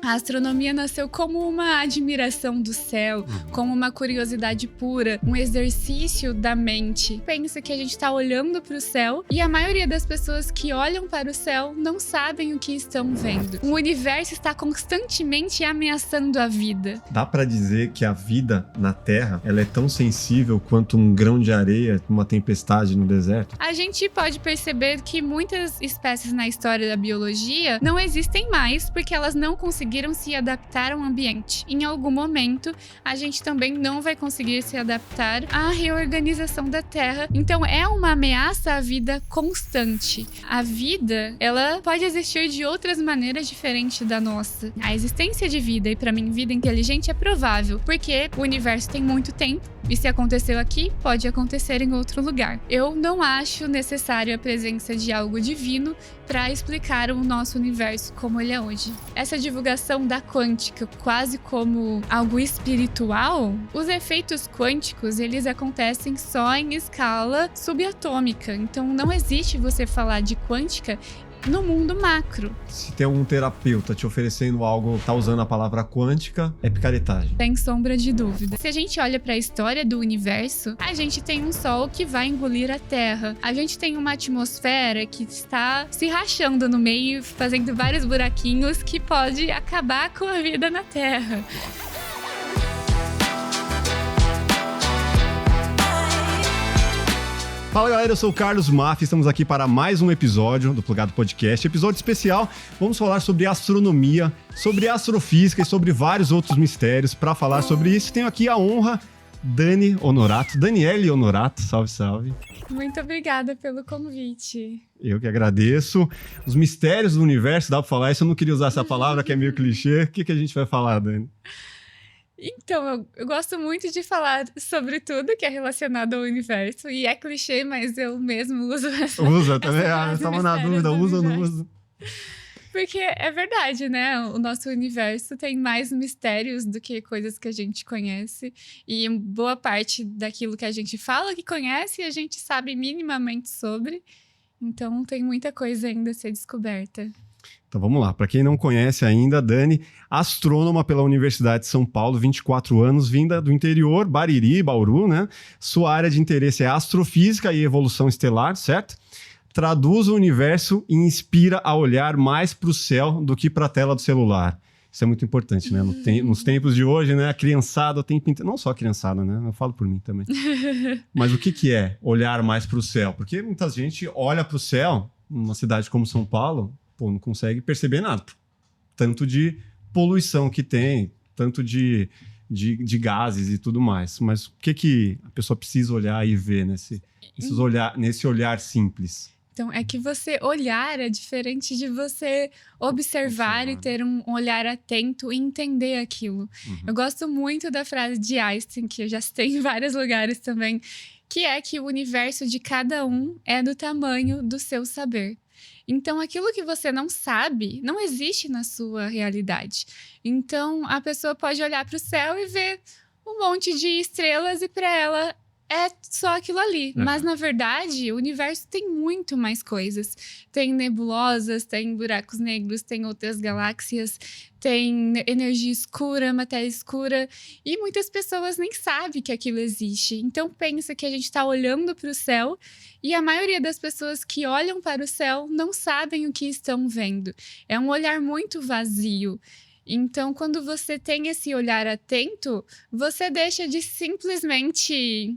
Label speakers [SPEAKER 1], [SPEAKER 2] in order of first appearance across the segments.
[SPEAKER 1] A astronomia nasceu como uma admiração do céu, como uma curiosidade pura, um exercício da mente. Pensa que a gente está olhando para o céu e a maioria das pessoas que olham para o céu não sabem o que estão vendo. O universo está constantemente ameaçando a vida.
[SPEAKER 2] Dá pra dizer que a vida na Terra, ela é tão sensível quanto um grão de areia numa tempestade no deserto?
[SPEAKER 1] A gente pode perceber que muitas espécies na história da biologia não existem mais porque elas não conseguiram se adaptar ao ambiente. Em algum momento, a gente também não vai conseguir se adaptar à reorganização da Terra. Então, é uma ameaça à vida constante. A vida, ela pode existir de outras maneiras diferentes da nossa. A existência de vida, e para mim, vida inteligente é provável, porque o universo tem muito tempo, e se aconteceu aqui, pode acontecer em outro lugar. Eu não acho necessário a presença de algo divino para explicar o nosso universo como ele é hoje. Essa divulgação da quântica quase como algo espiritual, os efeitos quânticos, eles acontecem só em escala subatômica. Então não existe você falar de quântica no mundo macro.
[SPEAKER 2] Se tem um terapeuta te oferecendo algo, tá usando a palavra quântica, é picaretagem.
[SPEAKER 1] Sem sombra de dúvida. Se a gente olha para a história do universo, a gente tem um sol que vai engolir a Terra. A gente tem uma atmosfera que está se rachando no meio, fazendo vários buraquinhos que pode acabar com a vida na Terra.
[SPEAKER 2] Fala galera, eu sou o Carlos Maff, estamos aqui para mais um episódio do Plugado Podcast. Episódio especial, vamos falar sobre astronomia, sobre astrofísica e sobre vários outros mistérios. Para falar sobre isso, tenho aqui a honra, Daniele Honorato, salve, salve.
[SPEAKER 1] Muito obrigada pelo convite.
[SPEAKER 2] Eu que agradeço. Os mistérios do universo, dá para falar isso? Eu não queria usar essa palavra que é meio clichê. O que a gente vai falar, Dani?
[SPEAKER 1] Então, eu gosto muito de falar sobre tudo que é relacionado ao universo. E é clichê, mas eu mesmo uso essa
[SPEAKER 2] Usa também?
[SPEAKER 1] essa
[SPEAKER 2] Eu tava na dúvida, usa ou não usa?
[SPEAKER 1] Porque é verdade, né? O nosso universo tem mais mistérios do que coisas que a gente conhece. E boa parte daquilo que a gente fala que conhece, a gente sabe minimamente sobre. Então, tem muita coisa ainda a ser descoberta.
[SPEAKER 2] Então vamos lá, para quem não conhece ainda, Dani, astrônoma pela Universidade de São Paulo, 24 anos, vinda do interior, Bariri, Bauru, né? Sua área de interesse é astrofísica e evolução estelar, certo? Traduz o universo e inspira a olhar mais para o céu do que para a tela do celular. Isso é muito importante, né? Nos tempos de hoje, né? A criançada tem pinta... Não só a criançada, né? Eu falo por mim também. Mas o que é olhar mais para o céu? Porque muita gente olha para o céu, numa cidade como São Paulo, não consegue perceber nada. Tanto de poluição que tem, tanto de gases e tudo mais. Mas o que a pessoa precisa olhar e ver nesse olhar simples?
[SPEAKER 1] Então, é que você olhar é diferente de você observar e ter um olhar atento e entender aquilo. Uhum. Eu gosto muito da frase de Einstein, que eu já citei em vários lugares também, que é que o universo de cada um é do tamanho do seu saber. Então, aquilo que você não sabe não existe na sua realidade. Então, a pessoa pode olhar para o céu e ver um monte de estrelas e para ela é só aquilo ali. Mas, na verdade, o universo tem muito mais coisas. Tem nebulosas, tem buracos negros, tem outras galáxias, tem energia escura, matéria escura. E muitas pessoas nem sabem que aquilo existe. Então, pensa que a gente está olhando para o céu e a maioria das pessoas que olham para o céu não sabem o que estão vendo. É um olhar muito vazio. Então, quando você tem esse olhar atento, você deixa de simplesmente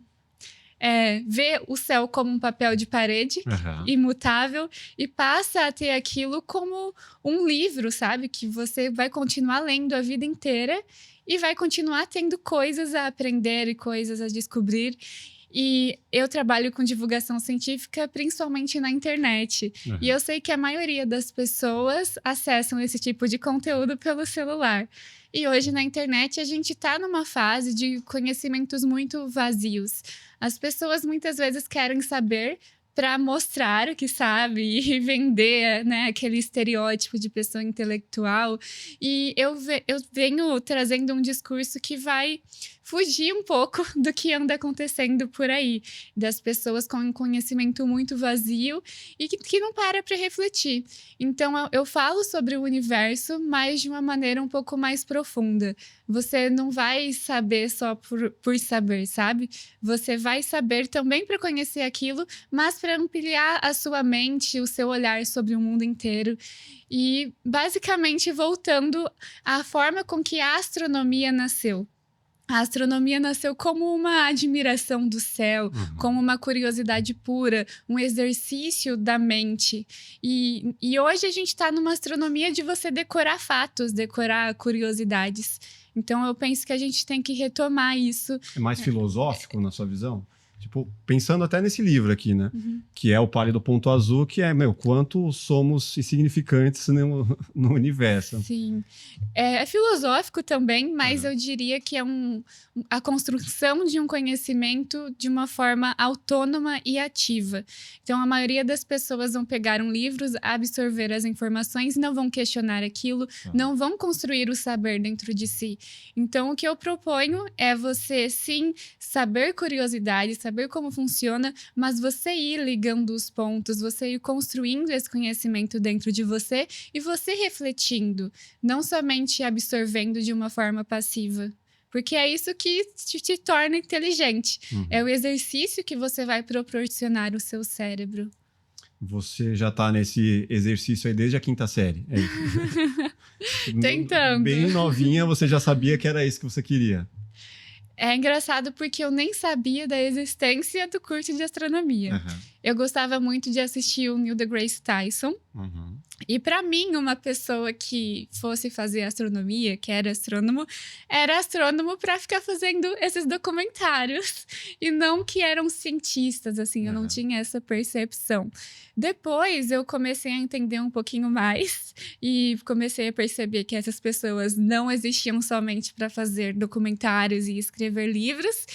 [SPEAKER 1] ver o céu como um papel de parede, imutável, e passa a ter aquilo como um livro, sabe? Que você vai continuar lendo a vida inteira e vai continuar tendo coisas a aprender e coisas a descobrir. E eu trabalho com divulgação científica, principalmente na internet. E eu sei que a maioria das pessoas acessam esse tipo de conteúdo pelo celular. E hoje na internet a gente está numa fase de conhecimentos muito vazios. As pessoas muitas vezes querem saber para mostrar o que sabe e vender, né, aquele estereótipo de pessoa intelectual. E eu venho trazendo um discurso que vai fugir um pouco do que anda acontecendo por aí, das pessoas com um conhecimento muito vazio e que não para refletir. Então, eu falo sobre o universo, mas de uma maneira um pouco mais profunda. Você não vai saber só por saber, sabe? Você vai saber também para conhecer aquilo, mas para ampliar a sua mente, o seu olhar sobre o mundo inteiro. E, basicamente, voltando à forma com que a astronomia nasceu. A astronomia nasceu como uma admiração do céu, como uma curiosidade pura, um exercício da mente. E hoje a gente está numa astronomia de você decorar fatos, decorar curiosidades. Então eu penso que a gente tem que retomar isso.
[SPEAKER 2] É mais filosófico na sua visão? Tipo, pensando até nesse livro aqui, né? Que é o Pálido Ponto Azul, que é, quanto somos insignificantes no universo.
[SPEAKER 1] Sim. É filosófico também, mas eu diria que é a construção de um conhecimento de uma forma autônoma e ativa. Então, a maioria das pessoas vão pegar um livro, absorver as informações, não vão questionar aquilo, não vão construir o saber dentro de si. Então, o que eu proponho é você, sim, saber curiosidades, saber como funciona, mas você ir ligando os pontos, você ir construindo esse conhecimento dentro de você e você refletindo, não somente absorvendo de uma forma passiva. Porque é isso que te torna inteligente. É o exercício que você vai proporcionar ao seu cérebro.
[SPEAKER 2] Você já está nesse exercício aí desde a 5ª série, é isso?
[SPEAKER 1] Tentando.
[SPEAKER 2] Bem novinha, você já sabia que era isso que você queria.
[SPEAKER 1] É engraçado porque eu nem sabia da existência do curso de astronomia. Eu gostava muito de assistir o Neil deGrasse Tyson. E para mim, uma pessoa que fosse fazer astronomia, que era astrônomo para ficar fazendo esses documentários. E não que eram cientistas, assim, eu não tinha essa percepção. Depois, eu comecei a entender um pouquinho mais e comecei a perceber que essas pessoas não existiam somente para fazer documentários e escrever livros.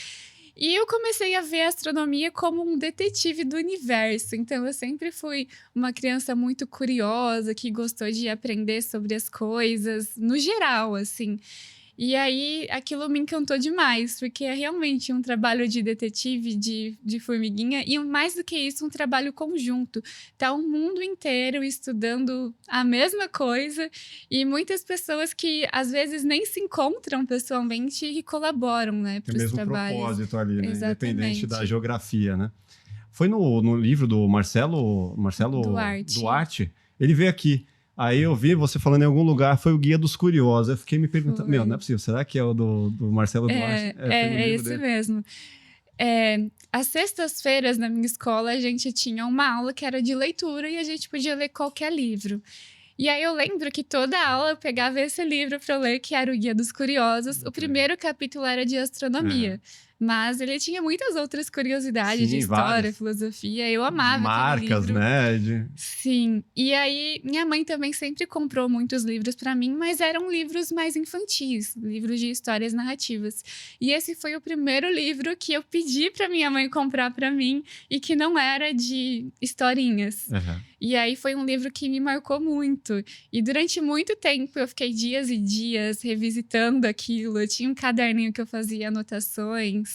[SPEAKER 1] E eu comecei a ver a astronomia como um detetive do universo. Então, eu sempre fui uma criança muito curiosa, que gostou de aprender sobre as coisas, no geral, assim. E aí, aquilo me encantou demais, porque é realmente um trabalho de detetive, de formiguinha, e mais do que isso, um trabalho conjunto. Tá o mundo inteiro estudando a mesma coisa, e muitas pessoas que, às vezes, nem se encontram pessoalmente e colaboram, né, para os trabalhos.
[SPEAKER 2] Tem o mesmo propósito ali, né?
[SPEAKER 1] Exatamente.
[SPEAKER 2] Independente da geografia, né? Foi no livro do Marcelo Duarte, ele veio aqui. Aí eu vi você falando em algum lugar, foi o Guia dos Curiosos. Eu fiquei me perguntando, não é possível, será que é o do Marcelo Duarte?
[SPEAKER 1] É esse mesmo. Às sextas-feiras, na minha escola, a gente tinha uma aula que era de leitura e a gente podia ler qualquer livro. E aí eu lembro que toda aula eu pegava esse livro para eu ler, que era o Guia dos Curiosos. O primeiro capítulo era de astronomia. Mas ele tinha muitas outras curiosidades de história, várias. Filosofia. Eu amava
[SPEAKER 2] marcas,
[SPEAKER 1] livro.
[SPEAKER 2] né?
[SPEAKER 1] Sim. E aí, minha mãe também sempre comprou muitos livros para mim, mas eram livros mais infantis, livros de histórias narrativas. E esse foi o primeiro livro que eu pedi para minha mãe comprar para mim e que não era de historinhas. E aí foi um livro que me marcou muito. E durante muito tempo eu fiquei dias e dias revisitando aquilo. Eu tinha um caderninho que eu fazia anotações.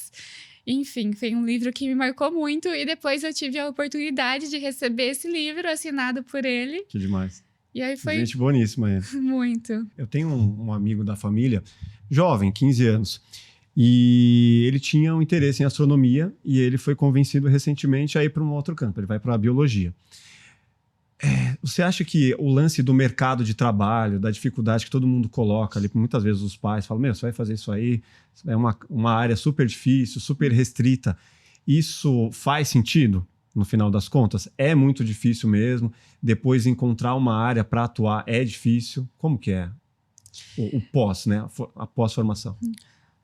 [SPEAKER 1] Enfim, foi um livro que me marcou muito. E depois eu tive a oportunidade de receber esse livro assinado por ele.
[SPEAKER 2] Que demais.
[SPEAKER 1] E aí foi...
[SPEAKER 2] Gente boníssima ele.
[SPEAKER 1] Muito.
[SPEAKER 2] Eu tenho um amigo da família, jovem, 15 anos. E ele tinha um interesse em astronomia. E ele foi convencido recentemente a ir para um outro campo. Ele vai para a biologia. Você acha que o lance do mercado de trabalho, da dificuldade que todo mundo coloca ali, muitas vezes os pais falam, você vai fazer isso aí, é uma área super difícil, super restrita, isso faz sentido no final das contas? É muito difícil mesmo, depois encontrar uma área para atuar é difícil, como que é o pós, né? A pós-formação?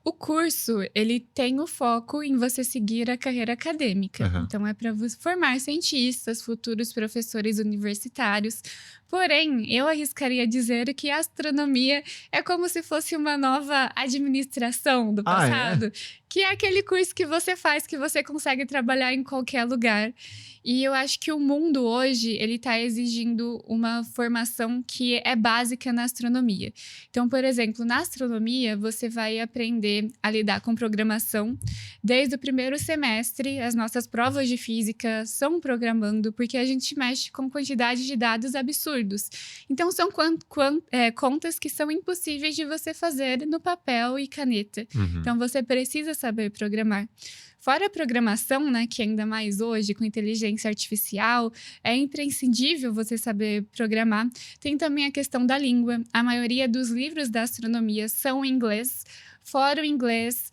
[SPEAKER 1] O curso, ele tem o foco em você seguir a carreira acadêmica. Então, é para formar cientistas, futuros professores universitários. Porém, eu arriscaria dizer que a astronomia é como se fosse uma nova administração do passado, que é aquele curso que você faz, que você consegue trabalhar em qualquer lugar. E eu acho que o mundo hoje, ele está exigindo uma formação que é básica na astronomia. Então, por exemplo, na astronomia, você vai aprender a lidar com programação. Desde o primeiro semestre, as nossas provas de física são programando, porque a gente mexe com quantidade de dados absurdos. Então, são contas que são impossíveis de você fazer no papel e caneta. Então, você precisa saber programar. Fora a programação, né, que ainda mais hoje, com inteligência artificial, é imprescindível você saber programar. Tem também a questão da língua. A maioria dos livros da astronomia são em inglês. Fora o inglês,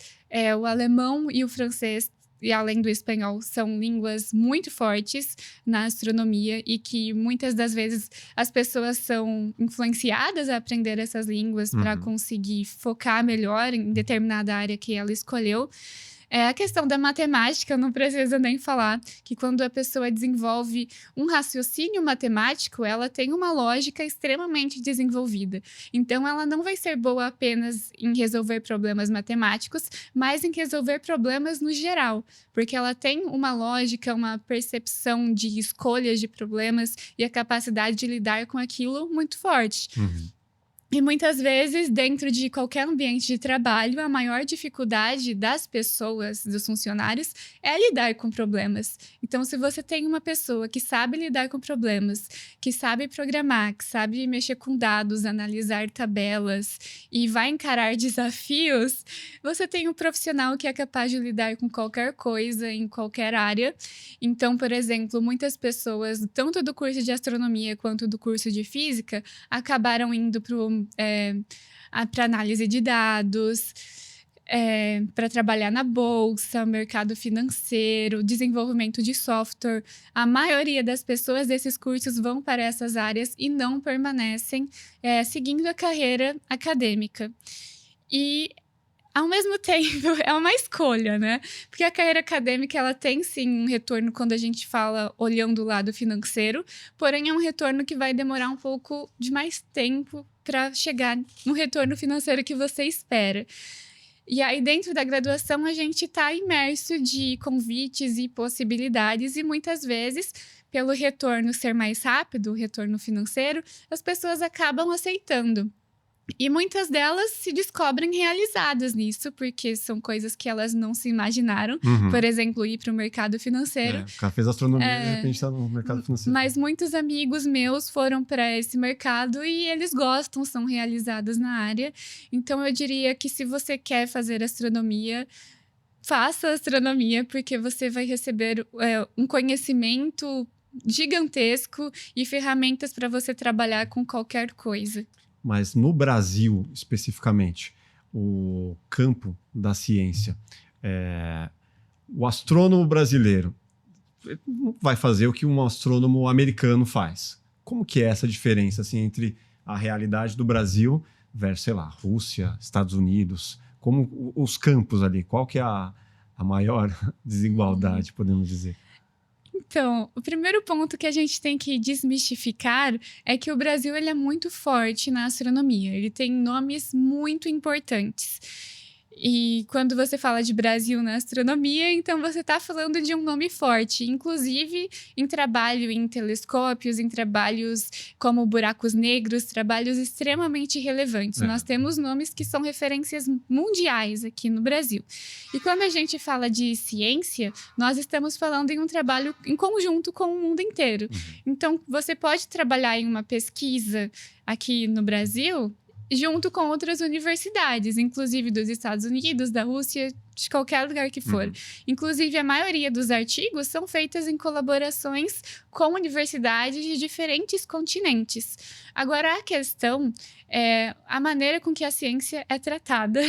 [SPEAKER 1] o alemão e o francês, e além do espanhol, são línguas muito fortes na astronomia e que muitas das vezes as pessoas são influenciadas a aprender essas línguas para conseguir focar melhor em determinada área que ela escolheu. A questão da matemática, eu não preciso nem falar, que quando a pessoa desenvolve um raciocínio matemático, ela tem uma lógica extremamente desenvolvida. Então, ela não vai ser boa apenas em resolver problemas matemáticos, mas em resolver problemas no geral, porque ela tem uma lógica, uma percepção de escolhas de problemas e a capacidade de lidar com aquilo muito forte. E muitas vezes, dentro de qualquer ambiente de trabalho, a maior dificuldade das pessoas, dos funcionários, é lidar com problemas. Então, se você tem uma pessoa que sabe lidar com problemas, que sabe programar, que sabe mexer com dados, analisar tabelas e vai encarar desafios, você tem um profissional que é capaz de lidar com qualquer coisa, em qualquer área. Então, por exemplo, muitas pessoas, tanto do curso de astronomia quanto do curso de física, acabaram indo para análise de dados, para trabalhar na bolsa, mercado financeiro, desenvolvimento de software. A maioria das pessoas desses cursos vão para essas áreas e não permanecem seguindo a carreira acadêmica. E, ao mesmo tempo, é uma escolha, né? Porque a carreira acadêmica, ela tem, sim, um retorno quando a gente fala olhando o lado financeiro, porém é um retorno que vai demorar um pouco de mais tempo para chegar no retorno financeiro que você espera. E aí, dentro da graduação, a gente está imerso de convites e possibilidades e, muitas vezes, pelo retorno ser mais rápido, o retorno financeiro, as pessoas acabam aceitando. E muitas delas se descobrem realizadas nisso, porque são coisas que elas não se imaginaram. Por exemplo, ir para o mercado financeiro.
[SPEAKER 2] O cara fez astronomia e de repente está no mercado financeiro.
[SPEAKER 1] Mas muitos amigos meus foram para esse mercado e eles gostam, são realizados na área. Então, eu diria que se você quer fazer astronomia, faça astronomia, porque você vai receber um conhecimento gigantesco e ferramentas para você trabalhar com qualquer coisa.
[SPEAKER 2] Mas no Brasil, especificamente, o campo da ciência, o astrônomo brasileiro vai fazer o que um astrônomo americano faz. Como que é essa diferença assim, entre a realidade do Brasil versus, sei lá, Rússia, Estados Unidos? Como os campos ali, qual que é a maior desigualdade, podemos dizer?
[SPEAKER 1] Então, o primeiro ponto que a gente tem que desmistificar é que o Brasil ele é muito forte na astronomia. Ele tem nomes muito importantes. E quando você fala de Brasil na astronomia, então você está falando de um nome forte, inclusive em trabalho em telescópios, em trabalhos como buracos negros, trabalhos extremamente relevantes. Nós temos nomes que são referências mundiais aqui no Brasil. E quando a gente fala de ciência, nós estamos falando em um trabalho em conjunto com o mundo inteiro. Então, você pode trabalhar em uma pesquisa aqui no Brasil junto com outras universidades, inclusive dos Estados Unidos, da Rússia, de qualquer lugar que for. Inclusive, a maioria dos artigos são feitas em colaborações com universidades de diferentes continentes. Agora, a questão é a maneira com que a ciência é tratada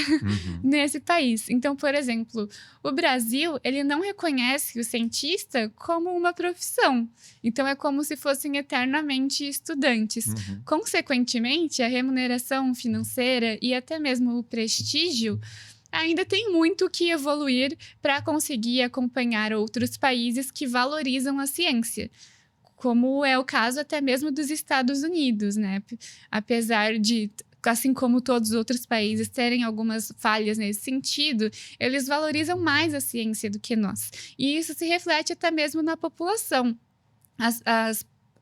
[SPEAKER 1] nesse país. Então, por exemplo, o Brasil, ele não reconhece o cientista como uma profissão. Então, é como se fossem eternamente estudantes. Consequentemente, a remuneração financeira e até mesmo o prestígio ainda tem muito que evoluir para conseguir acompanhar outros países que valorizam a ciência. como é o caso até mesmo dos Estados Unidos, né? Apesar de, assim como todos os outros países, terem algumas falhas nesse sentido, eles valorizam mais a ciência do que nós. E isso se reflete até mesmo na população.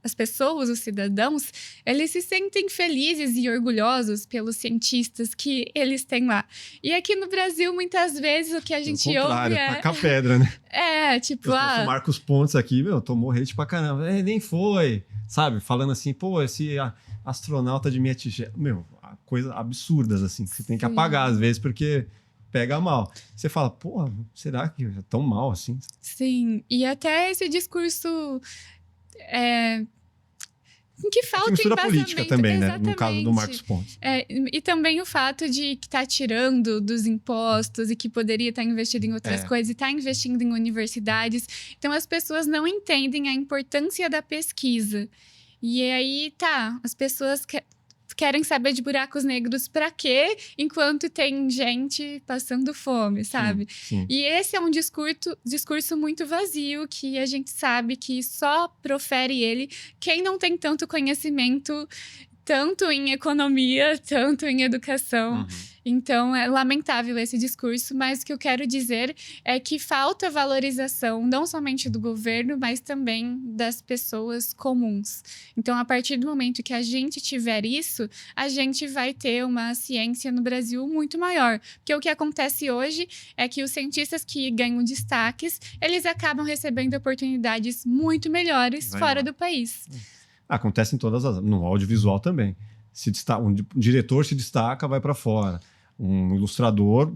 [SPEAKER 1] As pessoas, os cidadãos, eles se sentem felizes e orgulhosos pelos cientistas que eles têm lá. E aqui no Brasil, muitas vezes, o que a gente ouve é...
[SPEAKER 2] tacar pedra, né?
[SPEAKER 1] Tipo...
[SPEAKER 2] O Marcos Pontes aqui, tomou hate pra caramba. Nem foi, sabe? Falando assim, pô, esse astronauta de minha tigela... coisas absurdas, assim, que você tem que apagar às vezes, porque... pega mal. Você fala, porra, será que é tão mal assim?
[SPEAKER 1] Sim, e até esse discurso... que falta
[SPEAKER 2] mistura
[SPEAKER 1] embasamento.
[SPEAKER 2] Política também,
[SPEAKER 1] exatamente,
[SPEAKER 2] né? No caso do Marcos Pontes.
[SPEAKER 1] E também o fato de que está tirando dos impostos e que poderia estar investido em outras coisas e está investindo em universidades. Então, as pessoas não entendem a importância da pesquisa. E aí, as pessoas querem saber de buracos negros para quê? Enquanto tem gente passando fome, sabe?
[SPEAKER 2] Sim.
[SPEAKER 1] E esse é um discurso muito vazio, que a gente sabe que só profere ele quem não tem tanto conhecimento, tanto em economia, tanto em educação. Então, é lamentável esse discurso, mas o que eu quero dizer é que falta valorização, não somente do governo, mas também das pessoas comuns. Então, a partir do momento que a gente tiver isso, a gente vai ter uma ciência no Brasil muito maior. Porque o que acontece hoje é que os cientistas que ganham destaques, eles acabam recebendo oportunidades muito melhores fora do país.
[SPEAKER 2] Acontece em todas as... No audiovisual também. Um diretor se destaca, vai para fora. Um ilustrador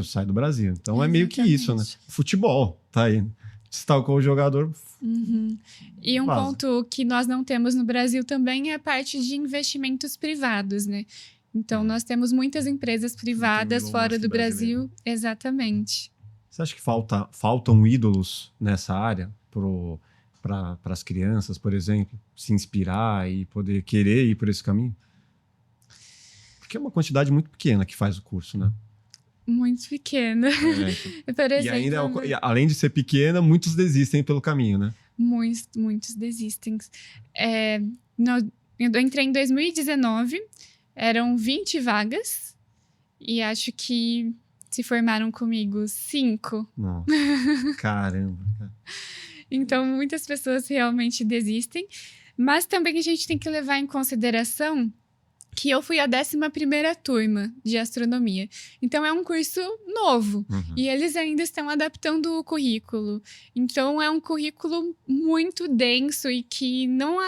[SPEAKER 2] sai do Brasil. Então, exatamente. É meio que isso, né? Futebol, tá aí. Destacou o jogador...
[SPEAKER 1] E um ponto que nós não temos no Brasil também é a parte de investimentos privados, né? Então, nós temos muitas empresas privadas fora do Brasil. Exatamente.
[SPEAKER 2] Você acha que faltam ídolos nessa área para as crianças, por exemplo, se inspirar e poder querer ir por esse caminho? Porque é uma quantidade muito pequena que faz o curso, né?
[SPEAKER 1] Muito pequena. Por exemplo,
[SPEAKER 2] e ainda, além de ser pequena, muitos desistem pelo caminho, né?
[SPEAKER 1] Muitos desistem. Eu entrei em 2019, eram 20 vagas, e acho que se formaram comigo 5.
[SPEAKER 2] Nossa, caramba, cara.
[SPEAKER 1] Então, muitas pessoas realmente desistem. Mas também a gente tem que levar em consideração que eu fui a 11ª turma de astronomia. Então, é um curso novo. E eles ainda estão adaptando o currículo. Então, é um currículo muito denso e que não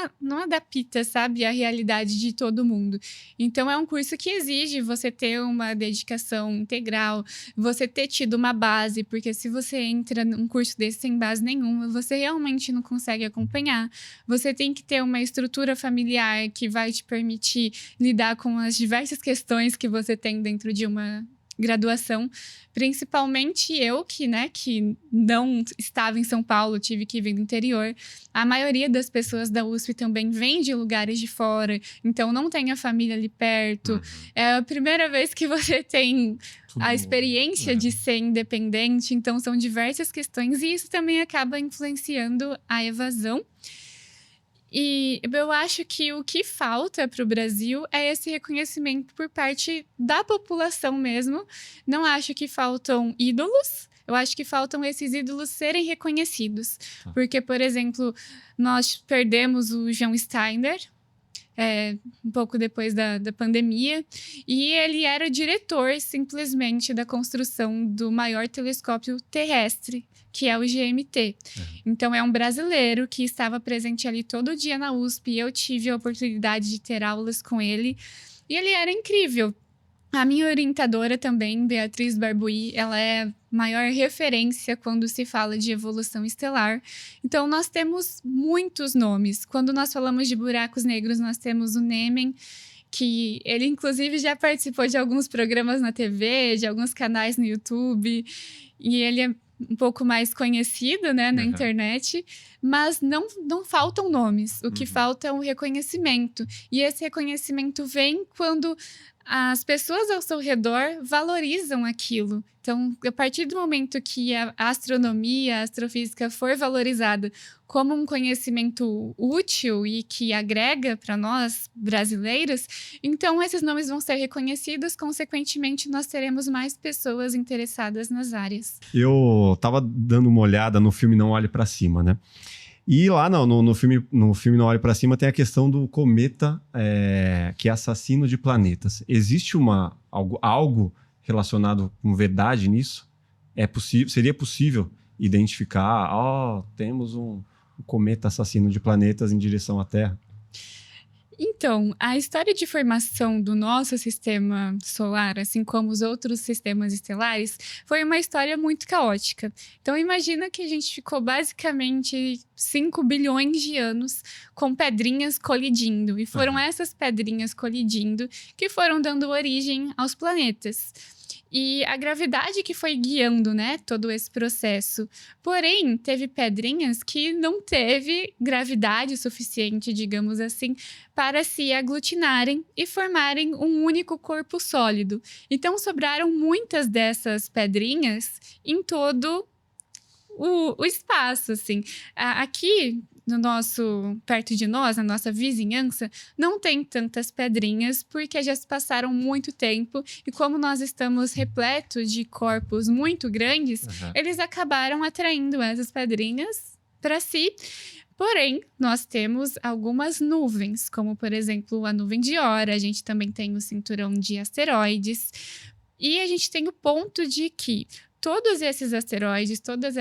[SPEAKER 1] adapta, sabe, a realidade de todo mundo. Então, é um curso que exige você ter uma dedicação integral, você ter tido uma base, porque se você entra num curso desse sem base nenhuma, você realmente não consegue acompanhar. Você tem que ter uma estrutura familiar que vai te permitir lidar com as diversas questões que você tem dentro de uma graduação, principalmente eu que não estava em São Paulo, tive que vir do interior. A maioria das pessoas da USP também vem de lugares de fora, então não tem a família ali perto. É a primeira vez que você tem a experiência de ser independente, então são diversas questões e isso também acaba influenciando a evasão. E eu acho que o que falta para o Brasil é esse reconhecimento por parte da população mesmo. Não acho que faltam ídolos, eu acho que faltam esses ídolos serem reconhecidos. Porque, por exemplo, nós perdemos o João Steiner, um pouco depois da pandemia, e ele era diretor, simplesmente, da construção do maior telescópio terrestre, que é o GMT. Então, é um brasileiro que estava presente ali todo dia na USP, e eu tive a oportunidade de ter aulas com ele, e ele era incrível. A minha orientadora também, Beatriz Barbuí, ela é a maior referência quando se fala de evolução estelar. Então, nós temos muitos nomes. Quando nós falamos de buracos negros, nós temos o Nemen, que ele, inclusive, já participou de alguns programas na TV, de alguns canais no YouTube, e ele é um pouco mais conhecido, né, na internet, mas não faltam nomes. O que falta é um reconhecimento. E esse reconhecimento vem quando as pessoas ao seu redor valorizam aquilo. Então, a partir do momento que a astronomia, a astrofísica for valorizada como um conhecimento útil e que agrega para nós, brasileiros, então esses nomes vão ser reconhecidos, consequentemente, nós teremos mais pessoas interessadas nas áreas.
[SPEAKER 2] Eu tava dando uma olhada no filme Não Olhe Pra Cima, né? E lá no filme Não Olhe Pra Cima tem a questão do cometa que é assassino de planetas. Existe algo relacionado com verdade nisso? Seria possível identificar, temos um cometa assassino de planetas em direção à Terra?
[SPEAKER 1] Então, a história de formação do nosso sistema solar, assim como os outros sistemas estelares, foi uma história muito caótica. Então, imagina que a gente ficou basicamente 5 bilhões de anos com pedrinhas colidindo. E foram essas pedrinhas colidindo que foram dando origem aos planetas. E a gravidade que foi guiando, né, todo esse processo. Porém, teve pedrinhas que não teve gravidade suficiente, digamos assim, para se aglutinarem e formarem um único corpo sólido. Então, sobraram muitas dessas pedrinhas em todo o espaço, assim. Aqui, perto de nós, na nossa vizinhança, não tem tantas pedrinhas, porque já se passaram muito tempo, e como nós estamos repletos de corpos muito grandes, eles acabaram atraindo essas pedrinhas para si. Porém, nós temos algumas nuvens, como, por exemplo, a nuvem de Oort, a gente também tem o cinturão de asteroides, e a gente tem o ponto de que todos esses asteroides, todos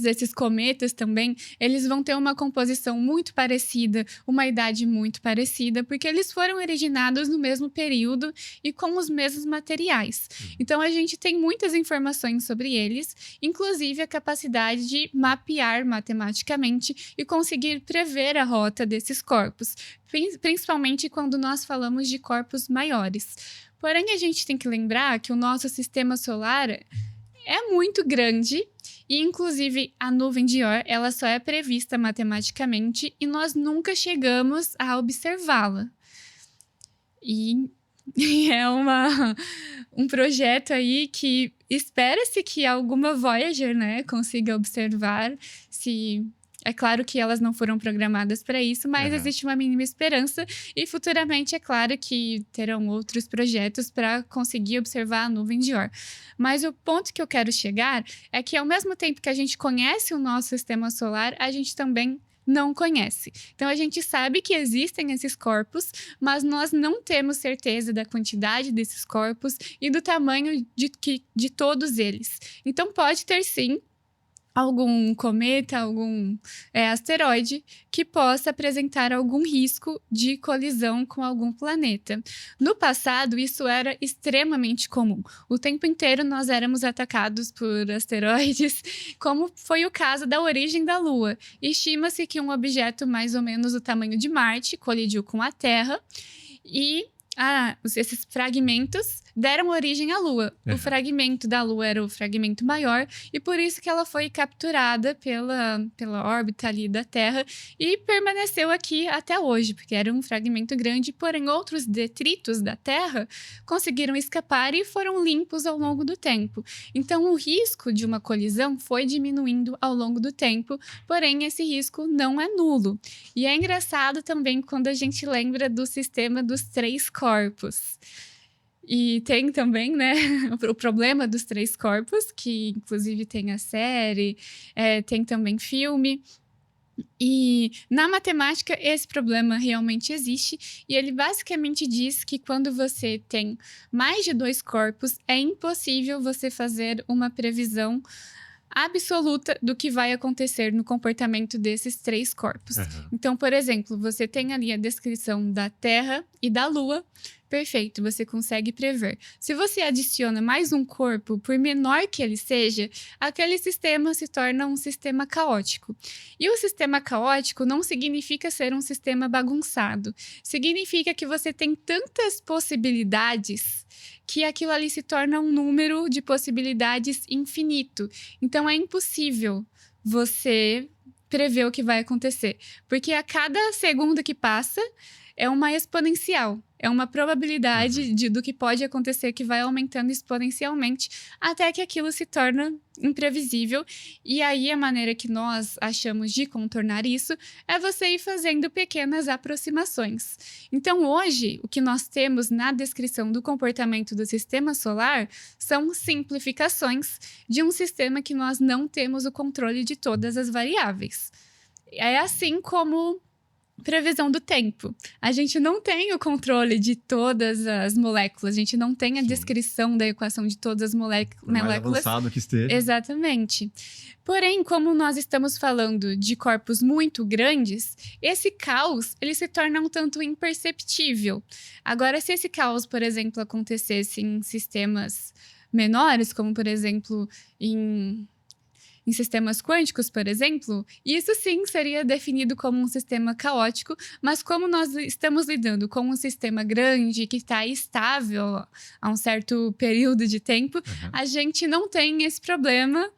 [SPEAKER 1] esses cometas também, eles vão ter uma composição muito parecida, uma idade muito parecida, porque eles foram originados no mesmo período e com os mesmos materiais. Então, a gente tem muitas informações sobre eles, inclusive a capacidade de mapear matematicamente e conseguir prever a rota desses corpos, principalmente quando nós falamos de corpos maiores. Porém, a gente tem que lembrar que o nosso sistema solar é muito grande e, inclusive, a nuvem de Oort, ela só é prevista matematicamente e nós nunca chegamos a observá-la. E é um projeto aí que espera-se que alguma Voyager, né, consiga observar se... É claro que elas não foram programadas para isso, mas existe uma mínima esperança e futuramente é claro que terão outros projetos para conseguir observar a nuvem de Oort. Mas o ponto que eu quero chegar é que ao mesmo tempo que a gente conhece o nosso sistema solar, a gente também não conhece. Então, a gente sabe que existem esses corpos, mas nós não temos certeza da quantidade desses corpos e do tamanho de todos eles. Então, pode ter sim algum cometa, algum asteroide que possa apresentar algum risco de colisão com algum planeta. No passado, isso era extremamente comum. O tempo inteiro nós éramos atacados por asteroides, como foi o caso da origem da Lua. Estima-se que um objeto mais ou menos do tamanho de Marte colidiu com a Terra e esses fragmentos deram origem à Lua. O fragmento da Lua era o fragmento maior e por isso que ela foi capturada pela órbita ali da Terra e permaneceu aqui até hoje, porque era um fragmento grande, porém outros detritos da Terra conseguiram escapar e foram limpos ao longo do tempo. Então o risco de uma colisão foi diminuindo ao longo do tempo, porém esse risco não é nulo. E é engraçado também quando a gente lembra do sistema dos 3 corpos. E tem também, né, o problema dos 3 corpos, que inclusive tem a série, tem também filme. E na matemática esse problema realmente existe e ele basicamente diz que quando você tem mais de 2 corpos, é impossível você fazer uma previsão absoluta do que vai acontecer no comportamento desses 3 corpos. Então, por exemplo, você tem ali a descrição da Terra e da Lua. Perfeito, você consegue prever. Se você adiciona mais um corpo, por menor que ele seja, aquele sistema se torna um sistema caótico. E o sistema caótico não significa ser um sistema bagunçado. Significa que você tem tantas possibilidades que aquilo ali se torna um número de possibilidades infinito. Então, é impossível você prever o que vai acontecer. Porque a cada segundo que passa, é uma exponencial. É uma probabilidade do que pode acontecer que vai aumentando exponencialmente até que aquilo se torna imprevisível. E aí a maneira que nós achamos de contornar isso é você ir fazendo pequenas aproximações. Então hoje, o que nós temos na descrição do comportamento do sistema solar são simplificações de um sistema que nós não temos o controle de todas as variáveis. É assim como previsão do tempo. A gente não tem o controle de todas as moléculas, a gente não tem a descrição da equação de todas as moléculas.
[SPEAKER 2] Mais avançado que esteja.
[SPEAKER 1] Exatamente. Porém, como nós estamos falando de corpos muito grandes, esse caos ele se torna um tanto imperceptível. Agora, se esse caos, por exemplo, acontecesse em sistemas menores, como por exemplo em sistemas quânticos, por exemplo, isso sim seria definido como um sistema caótico, mas como nós estamos lidando com um sistema grande que está estável há um certo período de tempo, a gente não tem esse problema,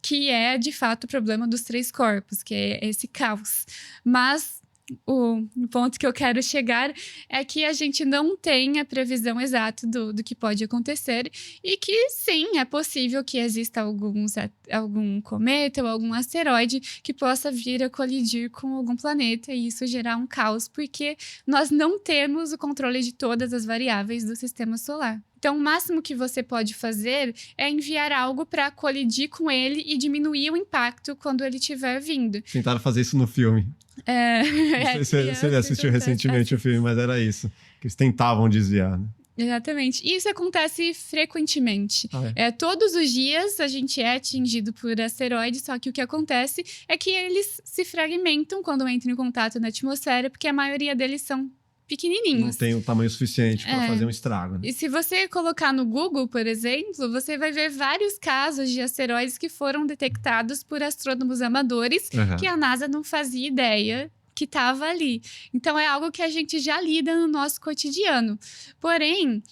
[SPEAKER 1] que é de fato o problema dos 3 corpos, que é esse caos. Mas o ponto que eu quero chegar é que a gente não tem a previsão exata do que pode acontecer e que, sim, é possível que exista algum cometa ou algum asteroide que possa vir a colidir com algum planeta e isso gerar um caos, porque nós não temos o controle de todas as variáveis do sistema solar. Então, o máximo que você pode fazer é enviar algo para colidir com ele e diminuir o impacto quando ele estiver vindo.
[SPEAKER 2] Tentaram fazer isso no filme. Não sei se você assistiu recentemente o filme, mas era isso. Que eles tentavam desviar, né?
[SPEAKER 1] Exatamente. E isso acontece frequentemente. Todos os dias a gente é atingido por asteroides, só que o que acontece é que eles se fragmentam quando entram em contato na atmosfera, porque a maioria deles são pequenininhos.
[SPEAKER 2] Não tem o tamanho suficiente para fazer um estrago. Né?
[SPEAKER 1] E se você colocar no Google, por exemplo, você vai ver vários casos de asteroides que foram detectados por astrônomos amadores que a NASA não fazia ideia que estava ali. Então, é algo que a gente já lida no nosso cotidiano. Porém,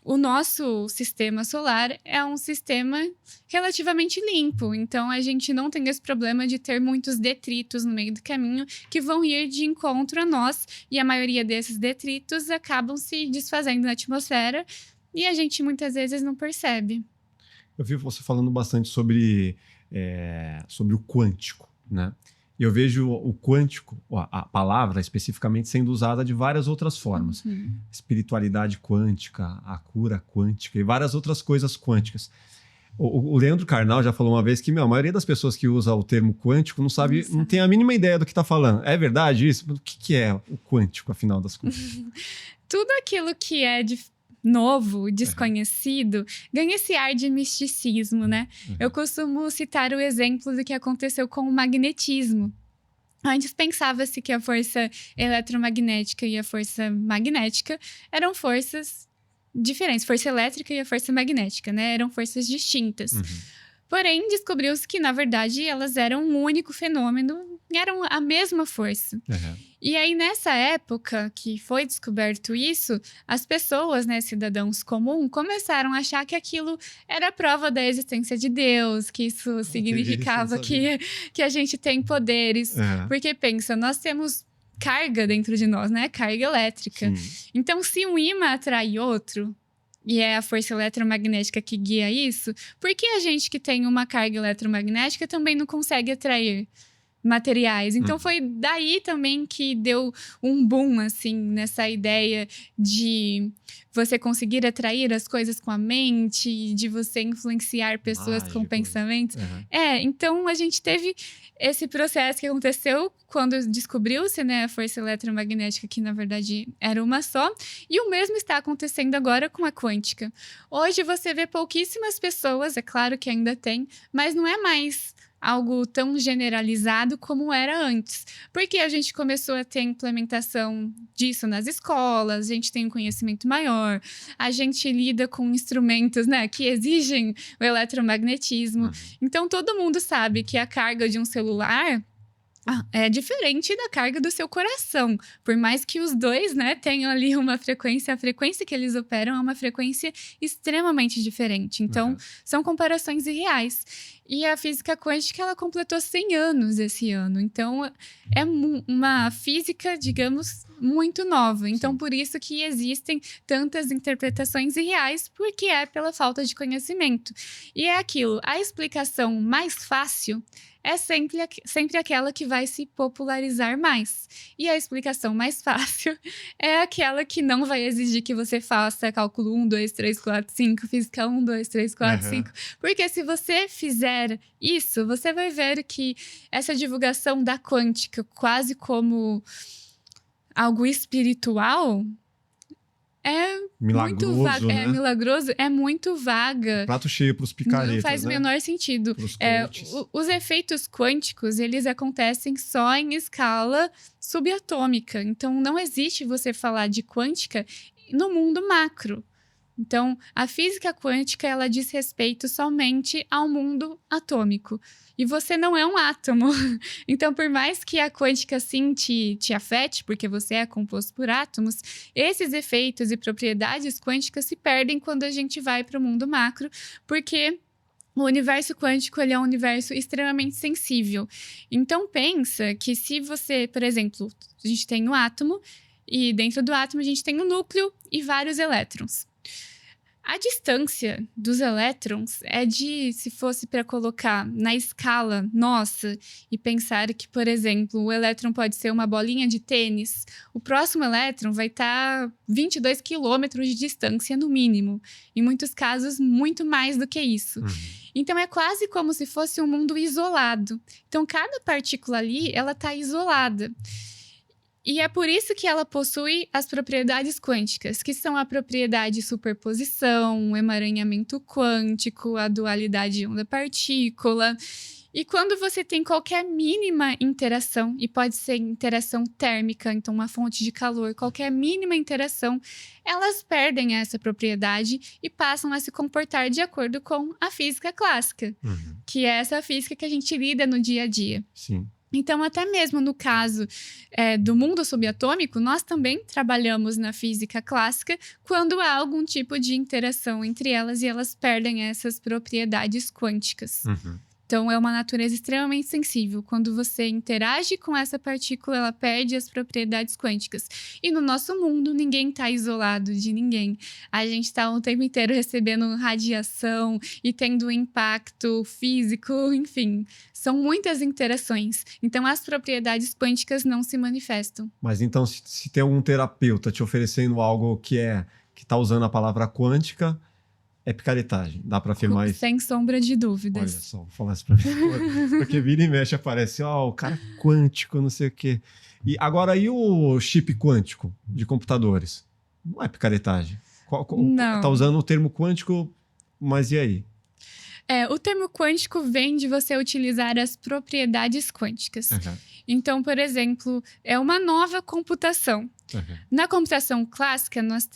[SPEAKER 1] o nosso sistema solar é um sistema relativamente limpo. Então, a gente não tem esse problema de ter muitos detritos no meio do caminho que vão ir de encontro a nós. E a maioria desses detritos acabam se desfazendo na atmosfera e a gente muitas vezes não percebe.
[SPEAKER 2] Eu vi você falando bastante sobre o quântico, né? E eu vejo o quântico, a palavra especificamente, sendo usada de várias outras formas. Espiritualidade quântica, a cura quântica e várias outras coisas quânticas. O Leandro Carnal já falou uma vez que a maioria das pessoas que usa o termo quântico não tem a mínima ideia do que está falando. É verdade isso? O que é o quântico, afinal das contas?
[SPEAKER 1] Tudo aquilo que é novo, desconhecido, ganha esse ar de misticismo, né? Eu costumo citar o exemplo do que aconteceu com o magnetismo. Antes pensava-se que a força eletromagnética e a força magnética eram forças diferentes. Força elétrica e a força magnética, né? Eram forças distintas. Porém, descobriu-se que, na verdade, elas eram um único fenômeno, eram a mesma força. E aí, nessa época que foi descoberto isso, as pessoas, né, cidadãos comuns, começaram a achar que aquilo era prova da existência de Deus, que isso significava que a gente tem poderes. Porque, pensa, nós temos carga dentro de nós, né? Carga elétrica. Então, se um ímã atrai outro, e é a força eletromagnética que guia isso, por que a gente que tem uma carga eletromagnética também não consegue atrair materiais? Então, foi daí também que deu um boom, assim, nessa ideia de você conseguir atrair as coisas com a mente, de você influenciar pessoas com pensamentos. Então, a gente teve esse processo que aconteceu quando descobriu-se, né, a força eletromagnética, que na verdade era uma só, e o mesmo está acontecendo agora com a quântica. Hoje você vê pouquíssimas pessoas, é claro que ainda tem, mas não é mais algo tão generalizado como era antes. Porque a gente começou a ter implementação disso nas escolas, a gente tem um conhecimento maior, a gente lida com instrumentos, né, que exigem o eletromagnetismo. Então, todo mundo sabe que a carga de um celular É diferente da carga do seu coração. Por mais que os dois, né, tenham ali uma frequência, a frequência que eles operam é uma frequência extremamente diferente. Então, são comparações irreais. E a física quântica, ela completou 100 anos esse ano. Então, é uma física, digamos, muito nova. Então,
[SPEAKER 2] Sim.
[SPEAKER 1] por isso que existem tantas interpretações irreais, porque é pela falta de conhecimento. E é aquilo, a explicação mais fácil é sempre aquela que vai se popularizar mais. E a explicação mais fácil é aquela que não vai exigir que você faça cálculo 1, 2, 3, 4, 5, física 1, 2, 3, 4, 5. Porque se você fizer isso, você vai ver que essa divulgação da quântica quase como algo espiritual é
[SPEAKER 2] milagroso,
[SPEAKER 1] muito vaga.
[SPEAKER 2] né?
[SPEAKER 1] É milagroso, é muito vaga.
[SPEAKER 2] Prato cheio para os picaretas,
[SPEAKER 1] Não faz o
[SPEAKER 2] né?
[SPEAKER 1] menor sentido. Os efeitos quânticos, eles acontecem só em escala subatômica. Então, não existe você falar de quântica no mundo macro. Então, a física quântica, ela diz respeito somente ao mundo atômico. E você não é um átomo. Então, por mais que a quântica, sim, te afete, porque você é composto por átomos, esses efeitos e propriedades quânticas se perdem quando a gente vai para o mundo macro, porque o universo quântico, ele é um universo extremamente sensível. Então, pensa que se você, por exemplo, a gente tem um átomo, e dentro do átomo a gente tem um núcleo e vários elétrons. A distância dos elétrons é de, se fosse para colocar na escala nossa e pensar que, por exemplo, o elétron pode ser uma bolinha de tênis, o próximo elétron vai estar 22 quilômetros de distância no mínimo. Em muitos casos, muito mais do que isso. Então, é quase como se fosse um mundo isolado. Então, cada partícula ali, ela está isolada. E é por isso que ela possui as propriedades quânticas, que são a propriedade de superposição, o emaranhamento quântico, a dualidade onda-partícula. E quando você tem qualquer mínima interação, e pode ser interação térmica, então uma fonte de calor, qualquer mínima interação, elas perdem essa propriedade e passam a se comportar de acordo com a física clássica, que é essa física que a gente lida no dia a dia.
[SPEAKER 2] Sim.
[SPEAKER 1] Então, até mesmo no caso do mundo subatômico, nós também trabalhamos na física clássica quando há algum tipo de interação entre elas e elas perdem essas propriedades quânticas. Então, é uma natureza extremamente sensível. Quando você interage com essa partícula, ela perde as propriedades quânticas. E no nosso mundo, ninguém está isolado de ninguém. A gente está o tempo inteiro recebendo radiação e tendo impacto físico, enfim. São muitas interações. Então, as propriedades quânticas não se manifestam.
[SPEAKER 2] Mas então, se tem algum terapeuta te oferecendo algo que está usando a palavra quântica, é picaretagem. Dá para afirmar isso?
[SPEAKER 1] Sem sombra de dúvidas.
[SPEAKER 2] Olha só, vou falar isso para mim. Porque vira e mexe aparece, o cara quântico, não sei o quê. E agora, e o chip quântico de computadores? Não é picaretagem.
[SPEAKER 1] Não.
[SPEAKER 2] Tá usando o termo quântico, mas e aí?
[SPEAKER 1] O termo quântico vem de você utilizar as propriedades quânticas. Então, por exemplo, é uma nova computação. Na computação clássica, nós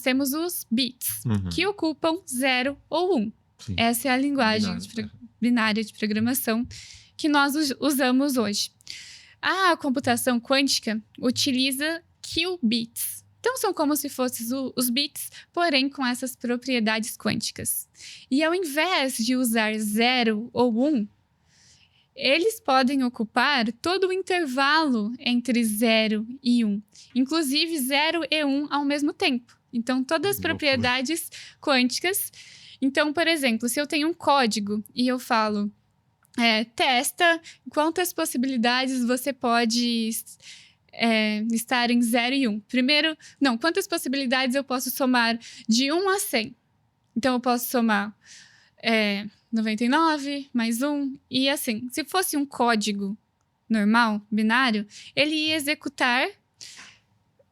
[SPEAKER 1] temos os bits, que ocupam 0 ou 1.
[SPEAKER 2] Sim.
[SPEAKER 1] Essa é a linguagem binária de programação que nós usamos hoje. A computação quântica utiliza qubits. Então, são como se fossem os bits, porém com essas propriedades quânticas. E ao invés de usar 0 ou 1, eles podem ocupar todo o intervalo entre 0 e 1. Inclusive 0 e 1 ao mesmo tempo. Então, todas as propriedades quânticas. Então, por exemplo, se eu tenho um código e eu falo, testa quantas possibilidades você pode estar em 0 e 1. Quantas possibilidades eu posso somar de 1 a 100? Então, eu posso somar 99 mais 1 e assim. Se fosse um código normal, binário, ele ia executar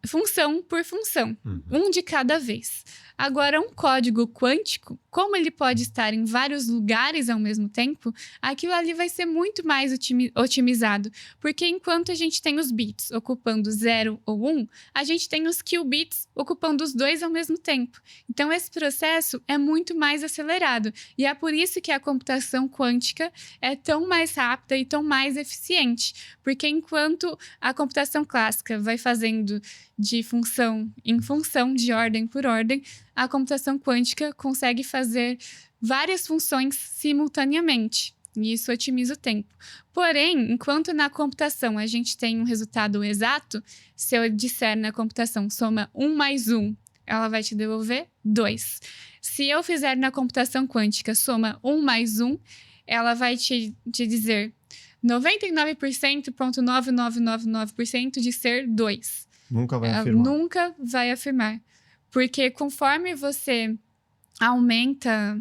[SPEAKER 1] função por função, um de cada vez. Agora, um código quântico, como ele pode estar em vários lugares ao mesmo tempo, aquilo ali vai ser muito mais otimizado. Porque enquanto a gente tem os bits ocupando 0 ou 1, a gente tem os qubits ocupando os dois ao mesmo tempo. Então, esse processo é muito mais acelerado. E é por isso que a computação quântica é tão mais rápida e tão mais eficiente. Porque enquanto a computação clássica vai fazendo de função em função, de ordem por ordem, a computação quântica consegue fazer várias funções simultaneamente. E isso otimiza o tempo. Porém, enquanto na computação a gente tem um resultado exato, se eu disser na computação soma 1 mais 1, ela vai te devolver 2. Se eu fizer na computação quântica soma 1 mais 1, ela vai te dizer 99,9999% de ser 2.
[SPEAKER 2] Nunca vai afirmar.
[SPEAKER 1] Nunca vai afirmar. Porque conforme você aumenta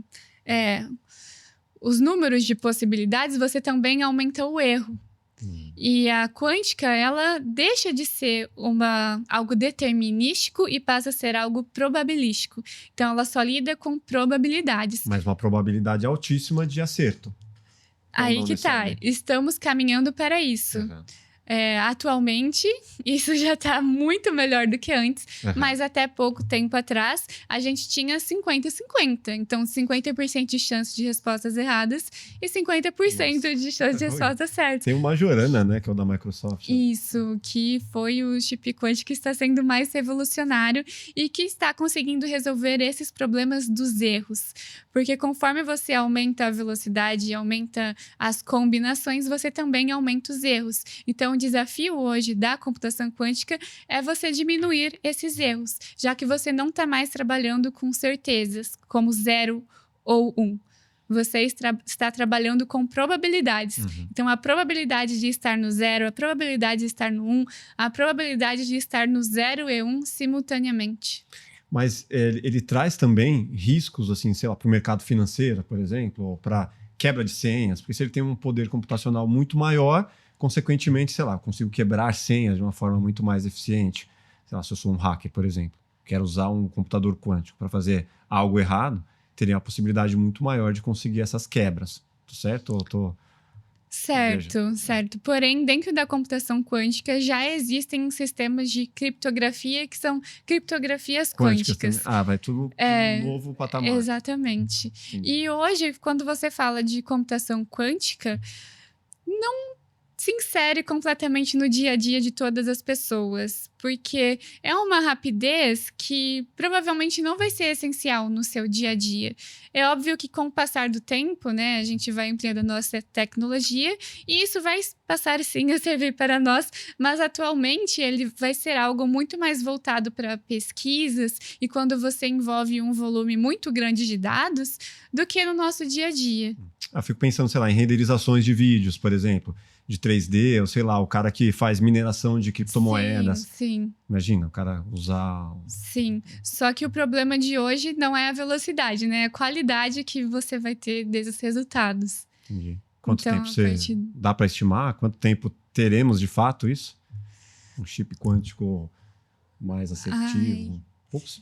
[SPEAKER 1] os números de possibilidades, você também aumenta o erro. E a quântica, ela deixa de ser algo determinístico e passa a ser algo probabilístico. Então, ela só lida com probabilidades.
[SPEAKER 2] Mas uma probabilidade altíssima de acerto.
[SPEAKER 1] Aí que tá. Estamos caminhando para isso.
[SPEAKER 2] Uhum.
[SPEAKER 1] Atualmente, isso já está muito melhor do que antes, mas até pouco tempo atrás, a gente tinha 50-50. Então, 50% de chance de respostas erradas e 50% de chance de respostas certas.
[SPEAKER 2] Tem o Majorana, né, que é o da Microsoft.
[SPEAKER 1] Isso, que foi o chip quântico que está sendo mais revolucionário e que está conseguindo resolver esses problemas dos erros. Porque conforme você aumenta a velocidade e aumenta as combinações, você também aumenta os erros. Então, o desafio hoje da computação quântica é você diminuir esses erros, já que você não está mais trabalhando com certezas, como 0 ou 1. Você está trabalhando com probabilidades.
[SPEAKER 2] Uhum.
[SPEAKER 1] Então, a probabilidade de estar no 0, a probabilidade de estar no 1, a probabilidade de estar no 0 e 1 simultaneamente.
[SPEAKER 2] Mas ele traz também riscos, assim, sei lá, para o mercado financeiro, por exemplo, ou para quebra de senhas, porque se ele tem um poder computacional muito maior, consequentemente, sei lá, eu consigo quebrar senhas de uma forma muito mais eficiente. Sei lá, se eu sou um hacker, por exemplo, quero usar um computador quântico para fazer algo errado, teria uma possibilidade muito maior de conseguir essas quebras. Tô certo ou tô...
[SPEAKER 1] Certo. Porém, dentro da computação quântica já existem sistemas de criptografia que são criptografias quânticas.
[SPEAKER 2] Vai tudo para um novo patamar.
[SPEAKER 1] Exatamente. Sim. E hoje, quando você fala de computação quântica, não se insere completamente no dia a dia de todas as pessoas, porque é uma rapidez que provavelmente não vai ser essencial no seu dia a dia. É óbvio que com o passar do tempo, né, a gente vai ampliando a nossa tecnologia e isso vai passar sim a servir para nós, mas atualmente ele vai ser algo muito mais voltado para pesquisas e quando você envolve um volume muito grande de dados do que no nosso dia a dia.
[SPEAKER 2] Eu fico pensando, sei lá, em renderizações de vídeos, por exemplo, de 3D, ou sei lá, o cara que faz mineração de criptomoedas.
[SPEAKER 1] Sim.
[SPEAKER 2] Imagina, o cara usar...
[SPEAKER 1] Sim, só que o problema de hoje não é a velocidade, né? É a qualidade que você vai ter desses resultados.
[SPEAKER 2] Entendi. Quanto tempo dá para estimar? Quanto tempo teremos de fato isso? Um chip quântico mais assertivo?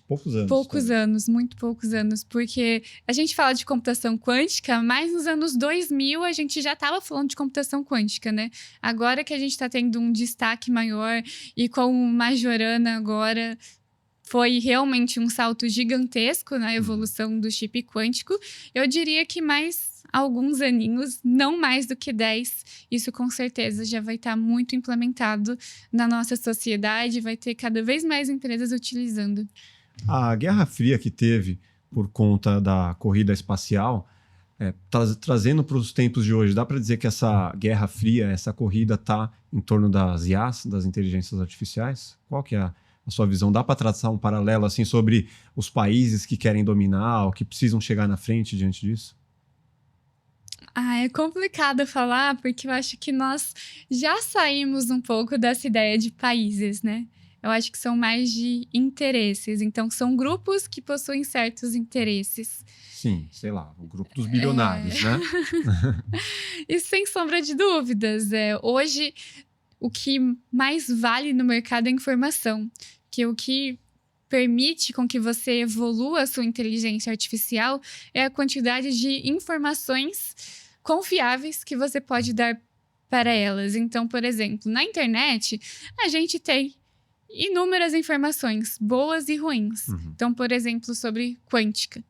[SPEAKER 2] Poucos anos.
[SPEAKER 1] Poucos anos, muito poucos anos. Porque a gente fala de computação quântica, mas nos anos 2000 a gente já estava falando de computação quântica, né? Agora que a gente está tendo um destaque maior e com o Majorana agora foi realmente um salto gigantesco na evolução do chip quântico, eu diria que mais alguns aninhos, não mais do que 10, isso com certeza já vai estar muito implementado na nossa sociedade, vai ter cada vez mais empresas utilizando.
[SPEAKER 2] A Guerra Fria que teve por conta da corrida espacial, trazendo para os tempos de hoje, dá para dizer que essa Guerra Fria, essa corrida está em torno das IAs, das inteligências artificiais? Qual que é a sua visão? Dá para traçar um paralelo assim sobre os países que querem dominar ou que precisam chegar na frente diante disso?
[SPEAKER 1] É complicado falar, porque eu acho que nós já saímos um pouco dessa ideia de países, né? Eu acho que são mais de interesses. Então, são grupos que possuem certos interesses.
[SPEAKER 2] Sim, sei lá, o grupo dos bilionários, né?
[SPEAKER 1] E sem sombra de dúvidas, hoje o que mais vale no mercado é a informação. Que o que permite com que você evolua a sua inteligência artificial é a quantidade de informações confiáveis que você pode dar para elas. Então, por exemplo, na internet, a gente tem inúmeras informações, boas e ruins. Então, por exemplo, sobre quântica.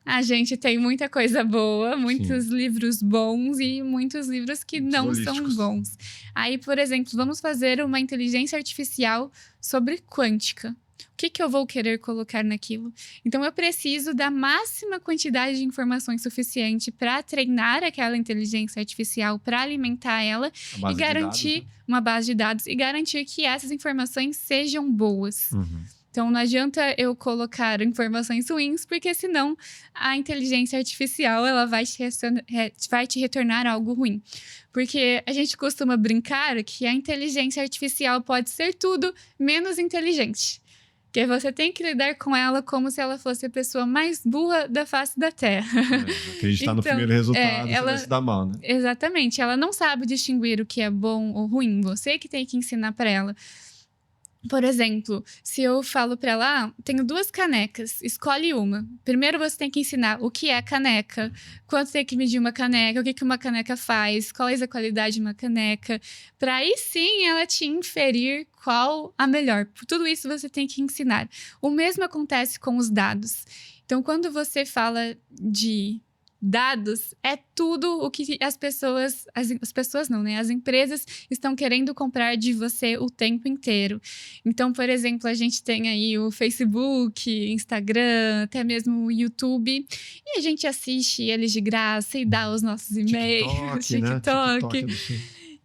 [SPEAKER 1] A gente tem muita coisa boa, muitos livros bons e muitos livros que não são bons. Aí, por exemplo, vamos fazer uma inteligência artificial sobre quântica. O que eu vou querer colocar naquilo? Então, eu preciso da máxima quantidade de informações suficiente para treinar aquela inteligência artificial, para alimentar ela e garantir uma base de dados e garantir que essas informações sejam boas. Então, não adianta eu colocar informações ruins, porque senão a inteligência artificial ela vai te retornar algo ruim. Porque a gente costuma brincar que a inteligência artificial pode ser tudo menos inteligente. Porque você tem que lidar com ela como se ela fosse a pessoa mais burra da face da Terra.
[SPEAKER 2] Acreditar no primeiro resultado, ela vai se dar mal, né?
[SPEAKER 1] Exatamente. Ela não sabe distinguir o que é bom ou ruim. Você que tem que ensinar para ela. Por exemplo, se eu falo para ela, tenho 2 canecas, escolhe uma. Primeiro você tem que ensinar o que é caneca, quanto tem que medir uma caneca, o que uma caneca faz, qual é a qualidade de uma caneca, para aí sim ela te inferir qual a melhor. Tudo isso você tem que ensinar. O mesmo acontece com os dados. Então, quando você fala de dados, é tudo o que as pessoas não, né? As empresas estão querendo comprar de você o tempo inteiro. Então, por exemplo, a gente tem aí o Facebook, Instagram, até mesmo o YouTube, e a gente assiste eles de graça e dá os nossos e-mails, TikTok.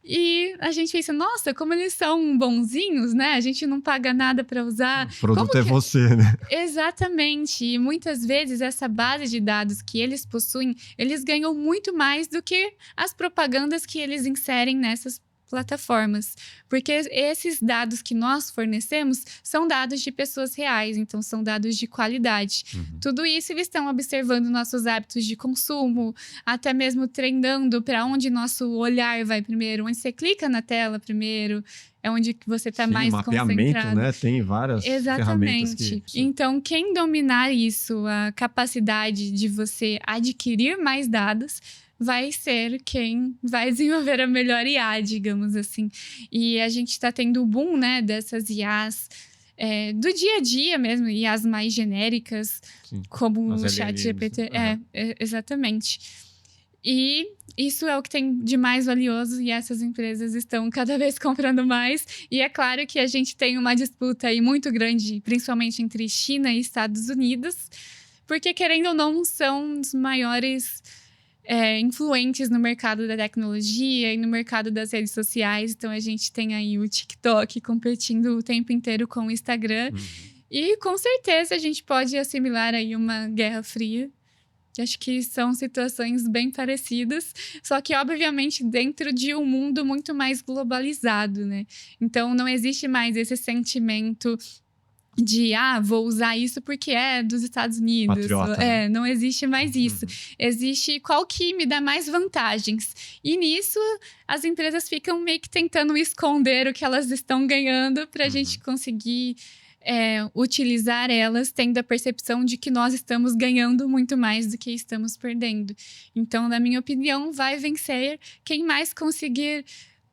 [SPEAKER 1] E a gente pensa, nossa, como eles são bonzinhos, né? A gente não paga nada para usar.
[SPEAKER 2] O produto é você, né?
[SPEAKER 1] Exatamente. E muitas vezes essa base de dados que eles possuem, eles ganham muito mais do que as propagandas que eles inserem nessas plataformas. Porque esses dados que nós fornecemos são dados de pessoas reais, então são dados de qualidade. Tudo isso eles estão observando nossos hábitos de consumo, até mesmo treinando para onde nosso olhar vai primeiro, onde você clica na tela primeiro, é onde você está mais concentrado.
[SPEAKER 2] Né? Tem várias ferramentas que...
[SPEAKER 1] Então, quem dominar isso, a capacidade de você adquirir mais dados, vai ser quem vai desenvolver a melhor IA, digamos assim. E a gente está tendo o boom, né, dessas IAs do dia a dia mesmo, IAs mais genéricas, como o ChatGPT. Exatamente. E isso é o que tem de mais valioso e essas empresas estão cada vez comprando mais. E é claro que a gente tem uma disputa aí muito grande, principalmente entre China e Estados Unidos, porque, querendo ou não, são os maiores influentes no mercado da tecnologia e no mercado das redes sociais. Então, a gente tem aí o TikTok competindo o tempo inteiro com o Instagram. E, com certeza, a gente pode assimilar aí uma guerra fria. Acho que são situações bem parecidas, só que, obviamente, dentro de um mundo muito mais globalizado, né? Então, não existe mais esse sentimento de, vou usar isso porque é dos Estados Unidos.
[SPEAKER 2] Patriota, né?
[SPEAKER 1] Não existe mais isso. Existe qual que me dá mais vantagens. E nisso, as empresas ficam meio que tentando esconder o que elas estão ganhando para a gente conseguir utilizar elas, tendo a percepção de que nós estamos ganhando muito mais do que estamos perdendo. Então, na minha opinião, vai vencer quem mais conseguir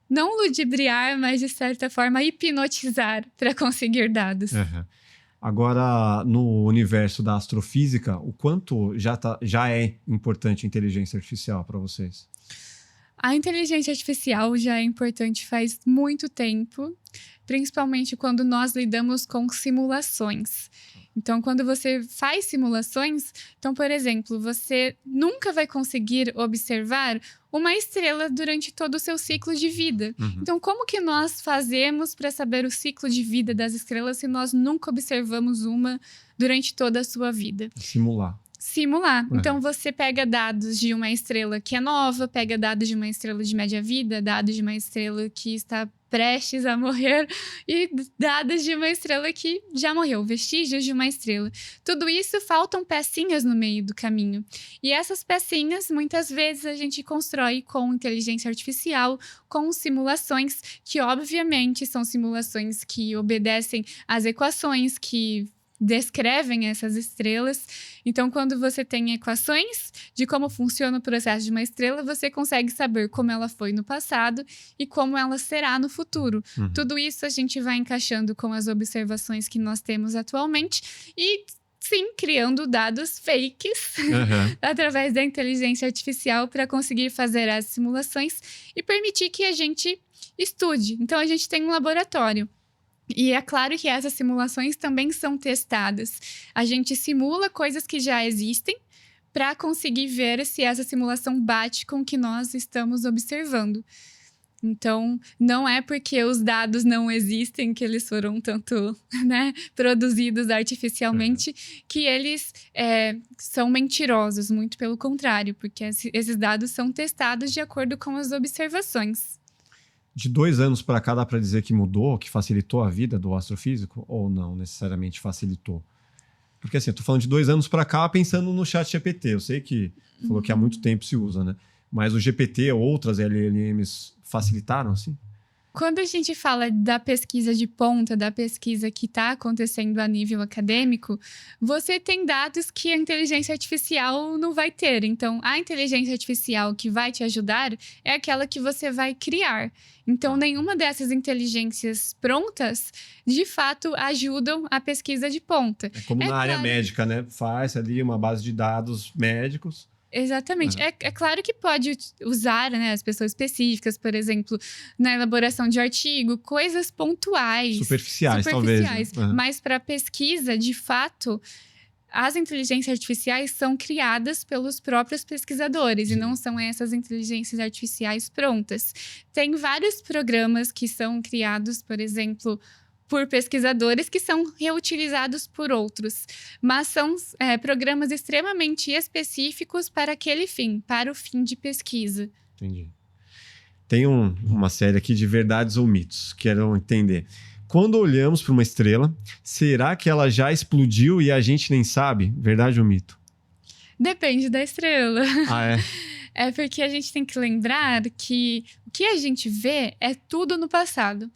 [SPEAKER 1] não ludibriar, mas de certa forma hipnotizar para conseguir dados.
[SPEAKER 2] Agora, no universo da astrofísica, o quanto já é importante a inteligência artificial para vocês?
[SPEAKER 1] A inteligência artificial já é importante faz muito tempo, principalmente quando nós lidamos com simulações. Então, quando você faz simulações, então, por exemplo, você nunca vai conseguir observar uma estrela durante todo o seu ciclo de vida. Então, como que nós fazemos para saber o ciclo de vida das estrelas se nós nunca observamos uma durante toda a sua vida? Simular. Então, você pega dados de uma estrela que é nova, pega dados de uma estrela de média-vida, dados de uma estrela que está prestes a morrer e dados de uma estrela que já morreu, vestígios de uma estrela. Tudo isso, faltam pecinhas no meio do caminho. E essas pecinhas, muitas vezes, a gente constrói com inteligência artificial, com simulações, que obviamente são simulações que obedecem às equações, que descrevem essas estrelas. Então, quando você tem equações de como funciona o processo de uma estrela, você consegue saber como ela foi no passado e como ela será no futuro. Tudo isso a gente vai encaixando com as observações que nós temos atualmente e, sim, criando dados fakes através da inteligência artificial para conseguir fazer as simulações e permitir que a gente estude. Então, a gente tem um laboratório. E é claro que essas simulações também são testadas. A gente simula coisas que já existem para conseguir ver se essa simulação bate com o que nós estamos observando. Então, não é porque os dados não existem que eles foram tanto, né, produzidos artificialmente que eles são mentirosos. Muito pelo contrário, porque esses dados são testados de acordo com as observações.
[SPEAKER 2] De 2 anos para cá, dá para dizer que mudou, que facilitou a vida do astrofísico? Ou não necessariamente facilitou? Porque assim, eu tô falando de 2 anos para cá pensando no ChatGPT. Eu sei que falou que há muito tempo se usa, né? Mas o GPT ou outras LLMs facilitaram, assim?
[SPEAKER 1] Quando a gente fala da pesquisa de ponta, da pesquisa que está acontecendo a nível acadêmico, você tem dados que a inteligência artificial não vai ter. Então, a inteligência artificial que vai te ajudar é aquela que você vai criar. Então, nenhuma dessas inteligências prontas, de fato, ajudam a pesquisa de ponta.
[SPEAKER 2] É como na área médica, né? Faz ali uma base de dados médicos.
[SPEAKER 1] Exatamente. É claro que pode usar, né, as pessoas específicas, por exemplo, na elaboração de artigo, coisas pontuais.
[SPEAKER 2] Superficiais. Talvez. Né?
[SPEAKER 1] Mas para pesquisa, de fato, as inteligências artificiais são criadas pelos próprios pesquisadores. Sim. E não são essas inteligências artificiais prontas. Tem vários programas que são criados, por exemplo, por pesquisadores que são reutilizados por outros. Mas são programas extremamente específicos para aquele fim, para o fim de pesquisa.
[SPEAKER 2] Entendi. Tem uma série aqui de verdades ou mitos. Quero entender. Quando olhamos para uma estrela, será que ela já explodiu e a gente nem sabe? Verdade ou mito?
[SPEAKER 1] Depende da estrela.
[SPEAKER 2] Ah, é?
[SPEAKER 1] É porque a gente tem que lembrar que o que a gente vê é tudo no passado.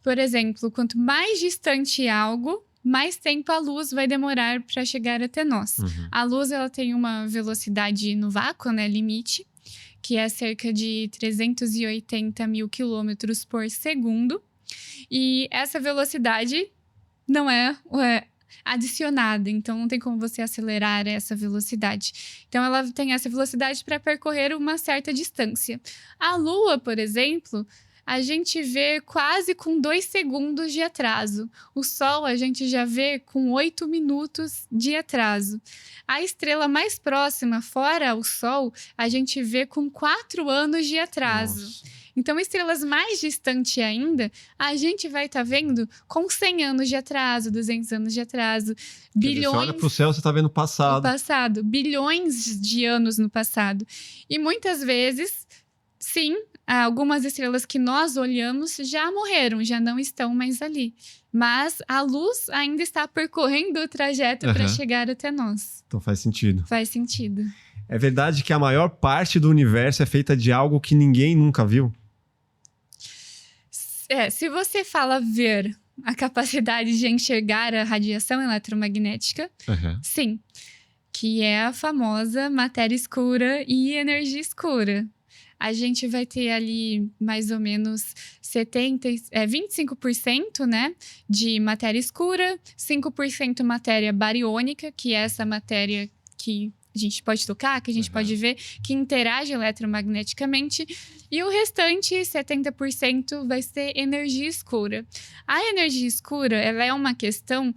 [SPEAKER 1] Por exemplo, quanto mais distante algo, mais tempo a luz vai demorar para chegar até nós. A luz ela tem uma velocidade no vácuo, né, limite, que é cerca de 380 mil quilômetros por segundo. E essa velocidade não é adicionada, então não tem como você acelerar essa velocidade. Então, ela tem essa velocidade para percorrer uma certa distância. A Lua, por exemplo, a gente vê quase com 2 segundos de atraso. O Sol a gente já vê com 8 minutos de atraso. A estrela mais próxima, fora o Sol, a gente vê com 4 anos de atraso. Nossa. Então, estrelas mais distantes ainda, a gente vai estar vendo com 100 anos de atraso, 200 anos de atraso, bilhões...
[SPEAKER 2] Você olha para o céu, você está vendo o passado.
[SPEAKER 1] O passado, bilhões de anos no passado. E muitas vezes, sim, algumas estrelas que nós olhamos já morreram, já não estão mais ali. Mas a luz ainda está percorrendo o trajeto para chegar até nós.
[SPEAKER 2] Então faz sentido.
[SPEAKER 1] Faz sentido.
[SPEAKER 2] É verdade que a maior parte do universo é feita de algo que ninguém nunca viu?
[SPEAKER 1] Se você fala ver a capacidade de enxergar a radiação eletromagnética, sim. Que é a famosa matéria escura e energia escura. A gente vai ter ali mais ou menos 25%, né, de matéria escura, 5% matéria bariônica, que é essa matéria que a gente pode tocar, que a gente pode ver, que interage eletromagneticamente. E o restante, 70%, vai ser energia escura. A energia escura, ela é uma questão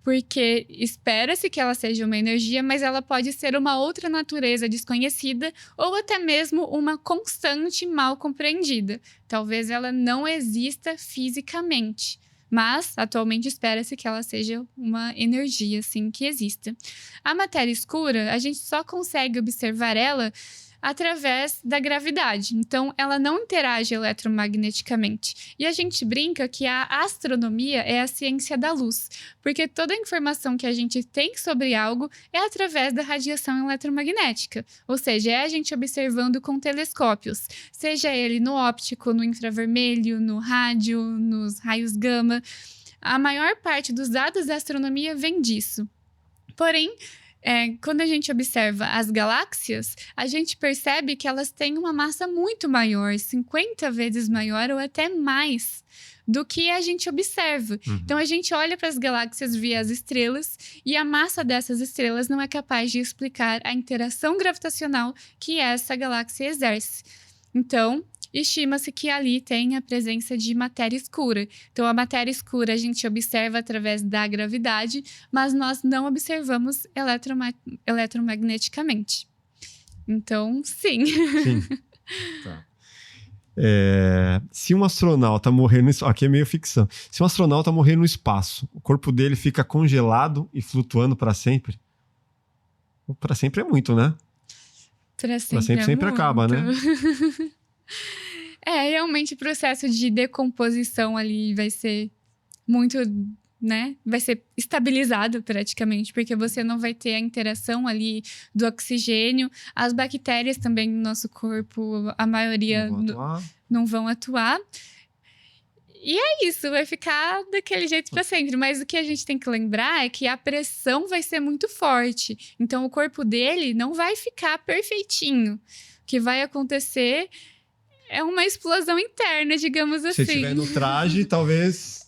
[SPEAKER 1] porque espera-se que ela seja uma energia, mas ela pode ser uma outra natureza desconhecida ou até mesmo uma constante mal compreendida. Talvez ela não exista fisicamente, mas atualmente espera-se que ela seja uma energia, assim, que exista. A matéria escura, a gente só consegue observar ela através da gravidade. Então, ela não interage eletromagneticamente. E a gente brinca que a astronomia é a ciência da luz, porque toda a informação que a gente tem sobre algo é através da radiação eletromagnética. Ou seja, é a gente observando com telescópios, seja ele no óptico, no infravermelho, no rádio, nos raios gama. A maior parte dos dados da astronomia vem disso. Porém, quando a gente observa as galáxias, a gente percebe que elas têm uma massa muito maior, 50 vezes maior ou até mais do que a gente observa. Então, a gente olha para as galáxias via as estrelas e a massa dessas estrelas não é capaz de explicar a interação gravitacional que essa galáxia exerce. Então, estima-se que ali tem a presença de matéria escura. Então, a matéria escura a gente observa através da gravidade, mas nós não observamos eletromagneticamente. Então, sim.
[SPEAKER 2] Sim. Tá. Se um astronauta morrer no... Aqui é meio ficção. Se um astronauta morrer no espaço, o corpo dele fica congelado e flutuando para sempre? Para sempre é muito, né?
[SPEAKER 1] Para sempre
[SPEAKER 2] sempre acaba, né?
[SPEAKER 1] Realmente o processo de decomposição ali vai ser muito, né? Vai ser estabilizado praticamente, porque você não vai ter a interação ali do oxigênio. As bactérias também no nosso corpo, a maioria não vão atuar. E é isso, vai ficar daquele jeito para sempre. Mas o que a gente tem que lembrar é que a pressão vai ser muito forte. Então, o corpo dele não vai ficar perfeitinho. O que vai acontecer é uma explosão interna, digamos assim.
[SPEAKER 2] Se tiver no traje, talvez...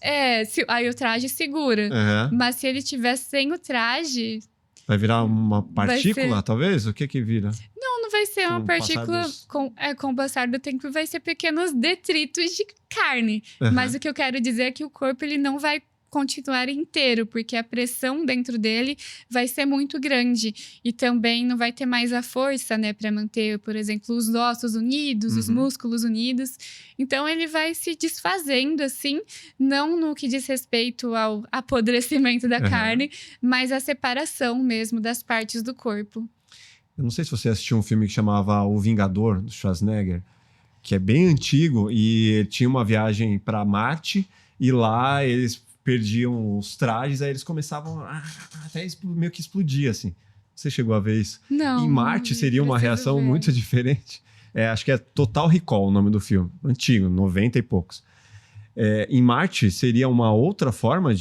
[SPEAKER 1] Aí o traje segura. Mas se ele tiver sem o traje...
[SPEAKER 2] Vai virar uma partícula, talvez? O que vira?
[SPEAKER 1] Não vai ser uma partícula. Com o passar do tempo, vai ser pequenos detritos de carne. Mas o que eu quero dizer é que o corpo ele não vai continuar inteiro, porque a pressão dentro dele vai ser muito grande. E também não vai ter mais a força, né, para manter, por exemplo, os ossos unidos, os músculos unidos. Então, ele vai se desfazendo, assim, não no que diz respeito ao apodrecimento da carne, mas a separação mesmo das partes do corpo.
[SPEAKER 2] Eu não sei se você assistiu um filme que chamava O Vingador, do Schwarzenegger, que é bem antigo, e tinha uma viagem para Marte, e lá eles perdiam os trajes, aí eles começavam até meio que explodir, assim. Você chegou a ver isso?
[SPEAKER 1] Não.
[SPEAKER 2] Em Marte seria uma reação muito diferente. Acho que é Total Recall o nome do filme. Antigo, 90 e poucos. Em Marte seria uma outra forma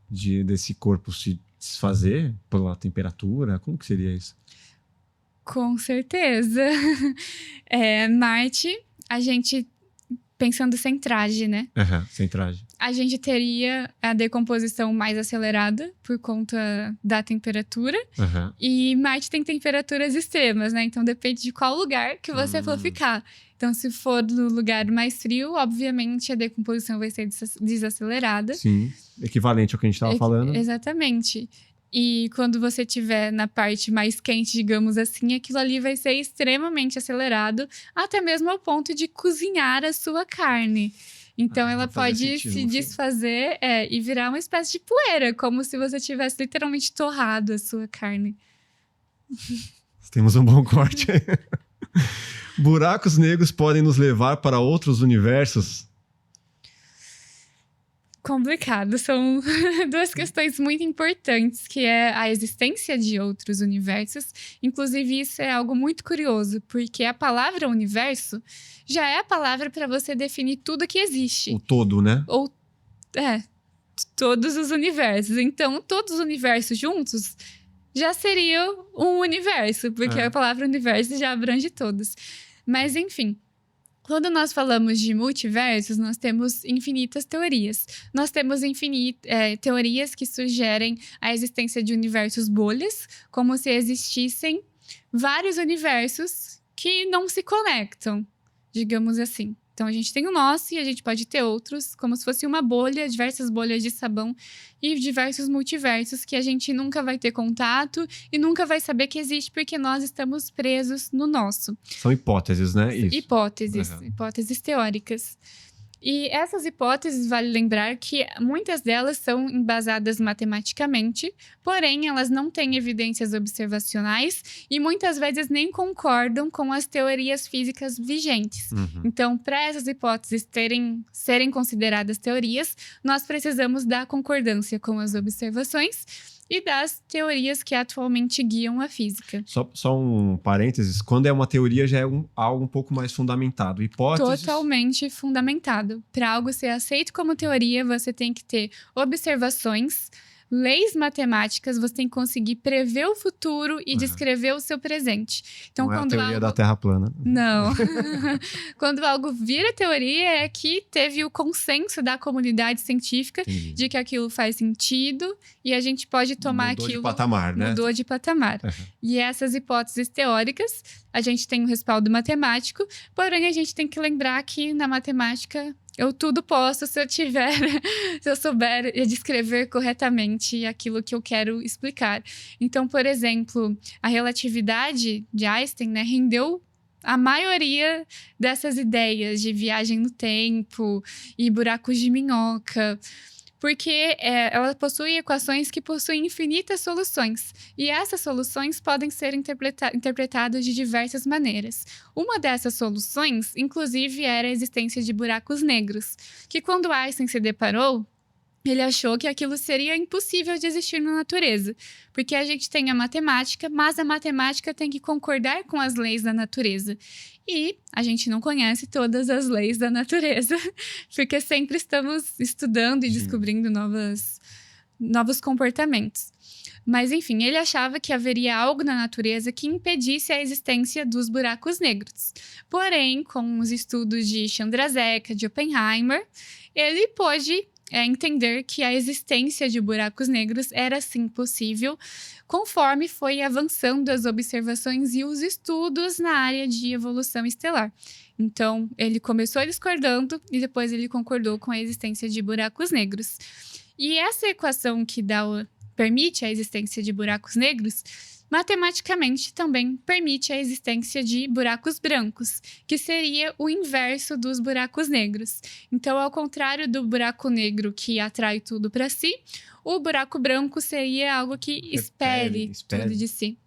[SPEAKER 2] desse corpo se desfazer pela temperatura? Como que seria isso?
[SPEAKER 1] Com certeza. Marte, a gente... Pensando sem traje, né?
[SPEAKER 2] Sem traje.
[SPEAKER 1] A gente teria a decomposição mais acelerada por conta da temperatura. E Marte tem temperaturas extremas, né? Então, depende de qual lugar que você for ficar. Então, se for no lugar mais frio, obviamente, a decomposição vai ser desacelerada.
[SPEAKER 2] Sim, equivalente ao que a gente estava falando.
[SPEAKER 1] Exatamente. E quando você estiver na parte mais quente, digamos assim, aquilo ali vai ser extremamente acelerado, até mesmo ao ponto de cozinhar a sua carne. Então, ela pode se desfazer e virar uma espécie de poeira, como se você tivesse literalmente torrado a sua carne.
[SPEAKER 2] Temos um bom corte. Buracos negros podem nos levar para outros universos?
[SPEAKER 1] Complicado. São duas questões muito importantes, que é a existência de outros universos. Inclusive, isso é algo muito curioso, porque a palavra universo já é a palavra para você definir tudo que existe.
[SPEAKER 2] O todo, né?
[SPEAKER 1] Todos os universos. Então, todos os universos juntos já seriam um universo, porque a palavra universo já abrange todos. Mas, enfim... Quando nós falamos de multiversos, nós temos infinitas teorias. Nós temos teorias que sugerem a existência de universos bolhas, como se existissem vários universos que não se conectam, digamos assim. Então, a gente tem o nosso e a gente pode ter outros, como se fosse uma bolha, diversas bolhas de sabão e diversos multiversos que a gente nunca vai ter contato e nunca vai saber que existe porque nós estamos presos no nosso.
[SPEAKER 2] São hipóteses, né? Isso.
[SPEAKER 1] Hipóteses teóricas. E essas hipóteses, vale lembrar que muitas delas são embasadas matematicamente, porém elas não têm evidências observacionais e muitas vezes nem concordam com as teorias físicas vigentes. Então, para essas hipóteses serem consideradas teorias, nós precisamos da concordância com as observações. e das teorias que atualmente guiam a física.
[SPEAKER 2] Só um parênteses, quando é uma teoria já é algo um pouco mais fundamentado. Hipóteses...
[SPEAKER 1] Totalmente fundamentado. Para algo ser aceito como teoria, você tem que ter observações, leis matemáticas, você tem que conseguir prever o futuro e descrever o seu presente. Então,
[SPEAKER 2] não
[SPEAKER 1] quando
[SPEAKER 2] é a teoria da Terra plana.
[SPEAKER 1] Não. Quando algo vira teoria, é que teve o consenso da comunidade científica de que aquilo faz sentido e a gente pode tomar
[SPEAKER 2] Mudou
[SPEAKER 1] aquilo...
[SPEAKER 2] de patamar, né?
[SPEAKER 1] Mudou de patamar. E essas hipóteses teóricas, a gente tem um respaldo matemático, porém a gente tem que lembrar que na matemática... Eu tudo posso se eu souber descrever corretamente aquilo que eu quero explicar. Então, por exemplo, a relatividade de Einstein, né, rendeu a maioria dessas ideias de viagem no tempo e buracos de minhoca. Porque ela possui equações que possuem infinitas soluções. E essas soluções podem ser interpretadas de diversas maneiras. Uma dessas soluções, inclusive, era a existência de buracos negros, que quando Einstein se deparou, ele achou que aquilo seria impossível de existir na natureza, porque a gente tem a matemática, mas a matemática tem que concordar com as leis da natureza. E a gente não conhece todas as leis da natureza, porque sempre estamos estudando e descobrindo novos comportamentos. Mas, enfim, ele achava que haveria algo na natureza que impedisse a existência dos buracos negros. Porém, com os estudos de Chandrasekhar, de Oppenheimer, ele pôde entender que a existência de buracos negros era sim possível, conforme foi avançando as observações e os estudos na área de evolução estelar. Então, ele começou discordando e depois ele concordou com a existência de buracos negros. E essa equação que permite a existência de buracos negros, matematicamente também permite a existência de buracos brancos, que seria o inverso dos buracos negros. Então, ao contrário do buraco negro que atrai tudo para si, o buraco branco seria algo que espere tudo de si.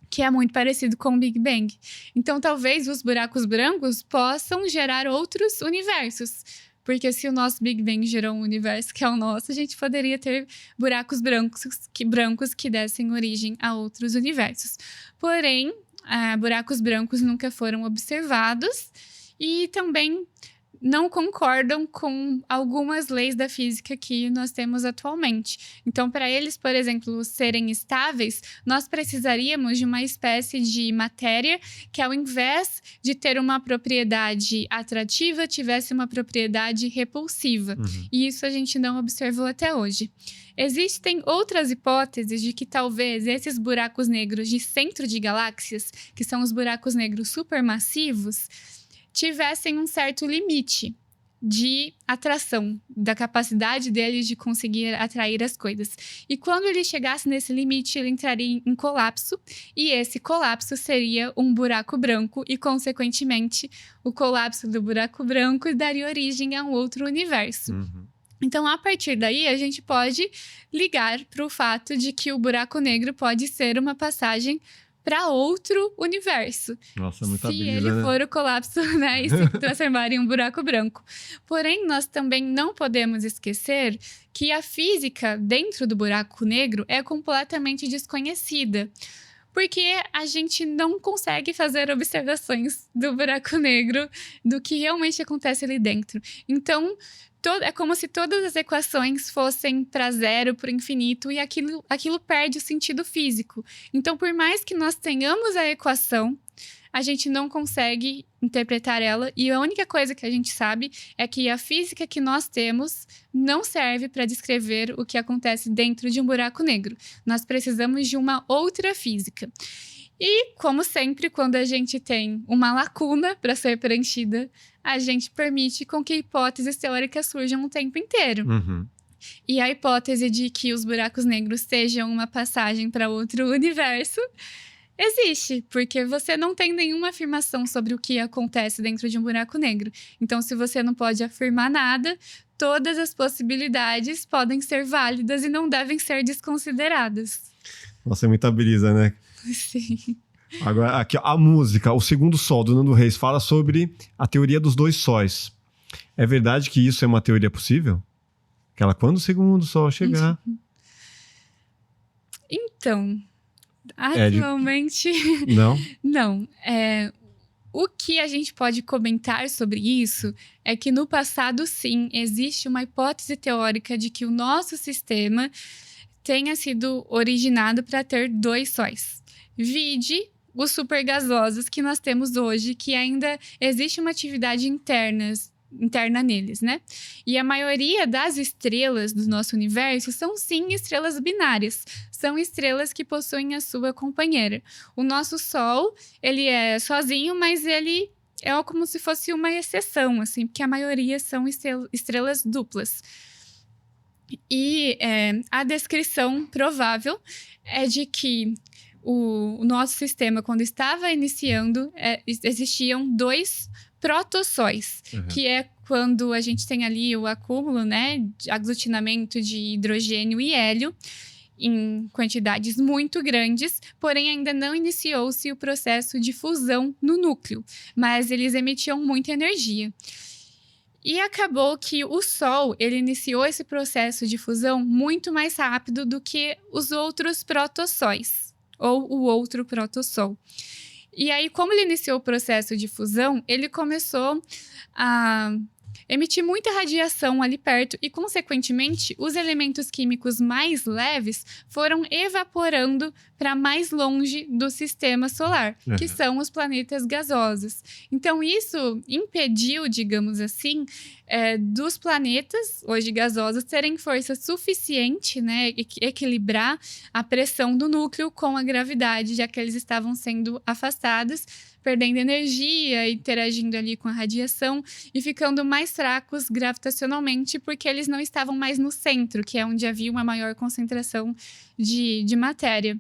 [SPEAKER 1] Que é muito parecido com o Big Bang. Então, talvez os buracos brancos possam gerar outros universos. Porque se o nosso Big Bang gerou um universo que é o nosso, a gente poderia ter buracos brancos que dessem origem a outros universos. Porém, buracos brancos nunca foram observados e também não concordam com algumas leis da física que nós temos atualmente. Então, para eles, por exemplo, serem estáveis, nós precisaríamos de uma espécie de matéria que, ao invés de ter uma propriedade atrativa, tivesse uma propriedade repulsiva. E isso a gente não observou até hoje. Existem outras hipóteses de que talvez esses buracos negros de centro de galáxias, que são os buracos negros supermassivos, tivessem um certo limite de atração, da capacidade deles de conseguir atrair as coisas. E quando ele chegasse nesse limite, ele entraria em colapso, e esse colapso seria um buraco branco, e, consequentemente, o colapso do buraco branco daria origem a um outro universo. Então, a partir daí, a gente pode ligar para o fato de que o buraco negro pode ser uma passagem para outro universo.
[SPEAKER 2] Nossa, muita brisa,
[SPEAKER 1] se ele for o colapso, né, e se transformar em um buraco branco. Porém, nós também não podemos esquecer que a física dentro do buraco negro é completamente desconhecida, porque a gente não consegue fazer observações do buraco negro, do que realmente acontece ali dentro. Então, é como se todas as equações fossem para zero, para o infinito, e aquilo perde o sentido físico. Então, por mais que nós tenhamos a equação, a gente não consegue interpretar ela, e a única coisa que a gente sabe é que a física que nós temos não serve para descrever o que acontece dentro de um buraco negro. Nós precisamos de uma outra física. E, como sempre, quando a gente tem uma lacuna para ser preenchida, a gente permite com que hipóteses teóricas surjam o tempo inteiro. E a hipótese de que os buracos negros sejam uma passagem para outro universo existe, porque você não tem nenhuma afirmação sobre o que acontece dentro de um buraco negro. Então, se você não pode afirmar nada, todas as possibilidades podem ser válidas e não devem ser desconsideradas.
[SPEAKER 2] Nossa, é muita brisa, né?
[SPEAKER 1] Sim.
[SPEAKER 2] Agora, aqui, a música, o segundo sol do Nando Reis fala sobre a teoria dos dois sóis. É verdade que isso é uma teoria possível? Aquela quando o segundo sol chegar.
[SPEAKER 1] Então, atualmente...
[SPEAKER 2] Não?
[SPEAKER 1] Não. O que a gente pode comentar sobre isso é que no passado, sim, existe uma hipótese teórica de que o nosso sistema tenha sido originado para ter 2 sóis. Vide os supergasosos que nós temos hoje, que ainda existe uma atividade interna neles, né? E a maioria das estrelas do nosso universo são, sim, estrelas binárias. São estrelas que possuem a sua companheira. O nosso Sol, ele é sozinho, mas ele é como se fosse uma exceção, assim, porque a maioria são estrelas duplas. E a descrição provável é de que o nosso sistema, quando estava iniciando, existiam 2 protossóis, que é quando a gente tem ali o acúmulo, né, de aglutinamento de hidrogênio e hélio em quantidades muito grandes, porém ainda não iniciou-se o processo de fusão no núcleo, mas eles emitiam muita energia. E acabou que o Sol, ele iniciou esse processo de fusão muito mais rápido do que os outros protossóis, ou o outro protossol. E aí, como ele iniciou o processo de fusão, ele começou a emitir muita radiação ali perto e, consequentemente, os elementos químicos mais leves foram evaporando para mais longe do sistema solar, que são os planetas gasosos. Então, isso impediu, digamos assim, dos planetas, hoje gasosos, terem força suficiente, né, equilibrar a pressão do núcleo com a gravidade, já que eles estavam sendo afastados, perdendo energia, interagindo ali com a radiação e ficando mais fracos gravitacionalmente, porque eles não estavam mais no centro, que é onde havia uma maior concentração de matéria.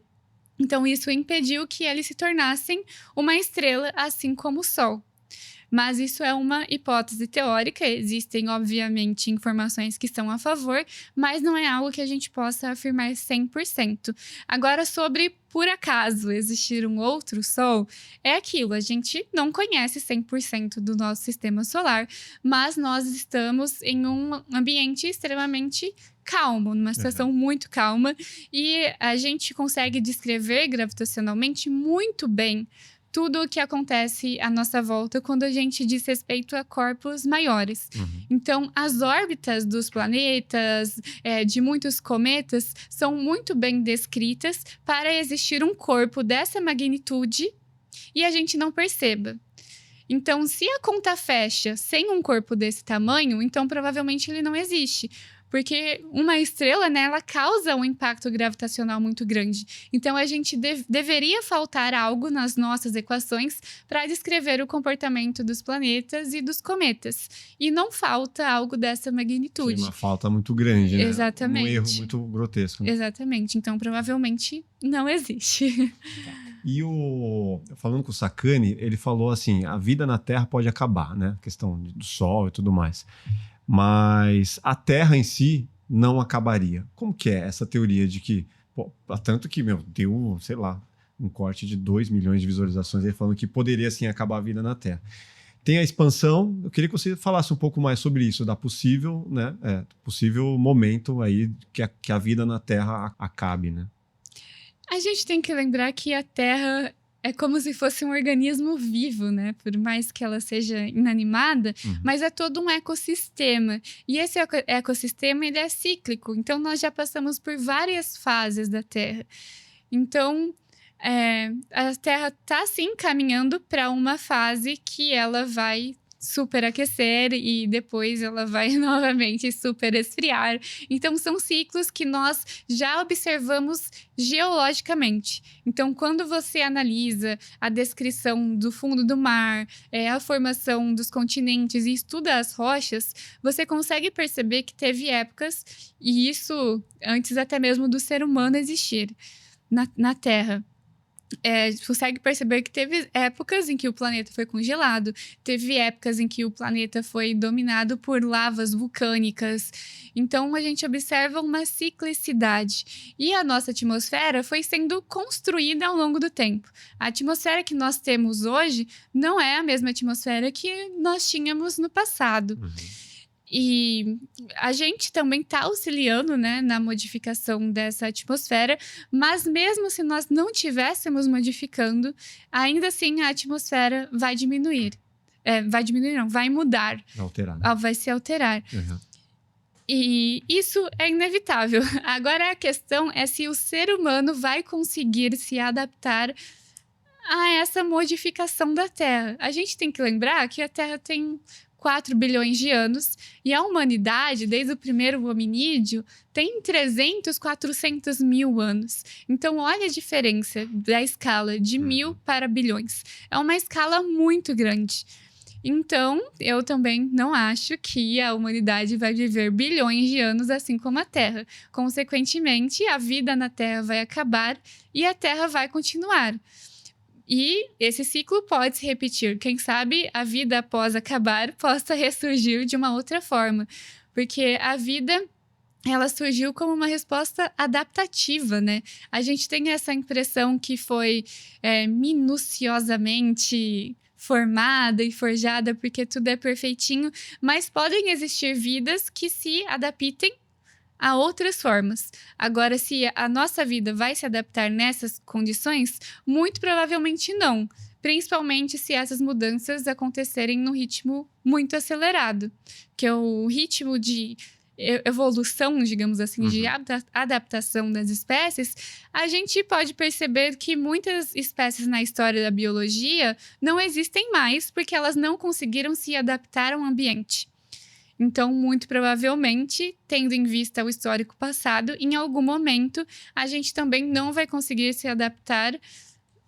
[SPEAKER 1] Então, isso impediu que eles se tornassem uma estrela, assim como o Sol. Mas isso é uma hipótese teórica, existem, obviamente, informações que são a favor, mas não é algo que a gente possa afirmar 100%. Agora, sobre, por acaso, existir um outro Sol, é aquilo, a gente não conhece 100% do nosso sistema solar, mas nós estamos em um ambiente extremamente calmo, numa situação muito calma, e a gente consegue descrever gravitacionalmente muito bem tudo o que acontece à nossa volta quando a gente diz respeito a corpos maiores. Então, as órbitas dos planetas, de muitos cometas, são muito bem descritas para existir um corpo dessa magnitude e a gente não perceba. Então, se a conta fecha sem um corpo desse tamanho, então provavelmente ele não existe. Porque uma estrela, né, ela causa um impacto gravitacional muito grande. Então, a gente deveria faltar algo nas nossas equações para descrever o comportamento dos planetas e dos cometas. E não falta algo dessa magnitude.
[SPEAKER 2] Sim, uma falta muito grande, né?
[SPEAKER 1] Exatamente.
[SPEAKER 2] Um erro muito grotesco. Né?
[SPEAKER 1] Exatamente. Então, provavelmente, não existe.
[SPEAKER 2] E falando com o Sacani, ele falou assim, a vida na Terra pode acabar, né? A questão do Sol e tudo mais. Mas a Terra em si não acabaria. Como que é essa teoria de que... tanto que, deu, sei lá, um corte de 2 milhões de visualizações aí falando que poderia, sim, acabar a vida na Terra. Tem a expansão. Eu queria que você falasse um pouco mais sobre isso, da possível, né? Possível momento aí que a vida na Terra acabe, né?
[SPEAKER 1] A gente tem que lembrar que a Terra é como se fosse um organismo vivo, né? Por mais que ela seja inanimada, mas é todo um ecossistema. E esse ecossistema, ele é cíclico. Então, nós já passamos por várias fases da Terra. Então, a Terra está, sim, caminhando para uma fase que ela vai superaquecer e depois ela vai novamente super esfriar. Então, são ciclos que nós já observamos geologicamente. Então, quando você analisa a descrição do fundo do mar, a formação dos continentes e estuda as rochas, você consegue perceber que teve épocas, e isso antes até mesmo do ser humano existir na Terra. Você consegue perceber que teve épocas em que o planeta foi congelado, teve épocas em que o planeta foi dominado por lavas vulcânicas. Então, a gente observa uma ciclicidade. E a nossa atmosfera foi sendo construída ao longo do tempo. A atmosfera que nós temos hoje não é a mesma atmosfera que nós tínhamos no passado. E a gente também está auxiliando, né, na modificação dessa atmosfera, mas mesmo se nós não estivéssemos modificando, ainda assim a atmosfera vai diminuir. Vai diminuir, não, vai mudar.
[SPEAKER 2] Alterar. Né?
[SPEAKER 1] Vai se alterar. E isso é inevitável. Agora a questão é se o ser humano vai conseguir se adaptar a essa modificação da Terra. A gente tem que lembrar que a Terra tem 4 bilhões de anos e a humanidade, desde o primeiro hominídeo, tem 300, 400 mil anos. Então, olha a diferença da escala de 1000 para bilhões. É uma escala muito grande. Então, eu também não acho que a humanidade vai viver bilhões de anos assim como a Terra. Consequentemente, a vida na Terra vai acabar e a Terra vai continuar. E esse ciclo pode se repetir. Quem sabe a vida após acabar possa ressurgir de uma outra forma. Porque a vida, ela surgiu como uma resposta adaptativa, né? A gente tem essa impressão que foi minuciosamente formada e forjada porque tudo é perfeitinho, mas podem existir vidas que se adaptem a outras formas. Agora, se a nossa vida vai se adaptar nessas condições, muito provavelmente não. Principalmente se essas mudanças acontecerem num ritmo muito acelerado. Que é o ritmo de evolução, digamos assim, de adaptação das espécies, a gente pode perceber que muitas espécies na história da biologia não existem mais porque elas não conseguiram se adaptar ao ambiente. Então, muito provavelmente, tendo em vista o histórico passado, em algum momento a gente também não vai conseguir se adaptar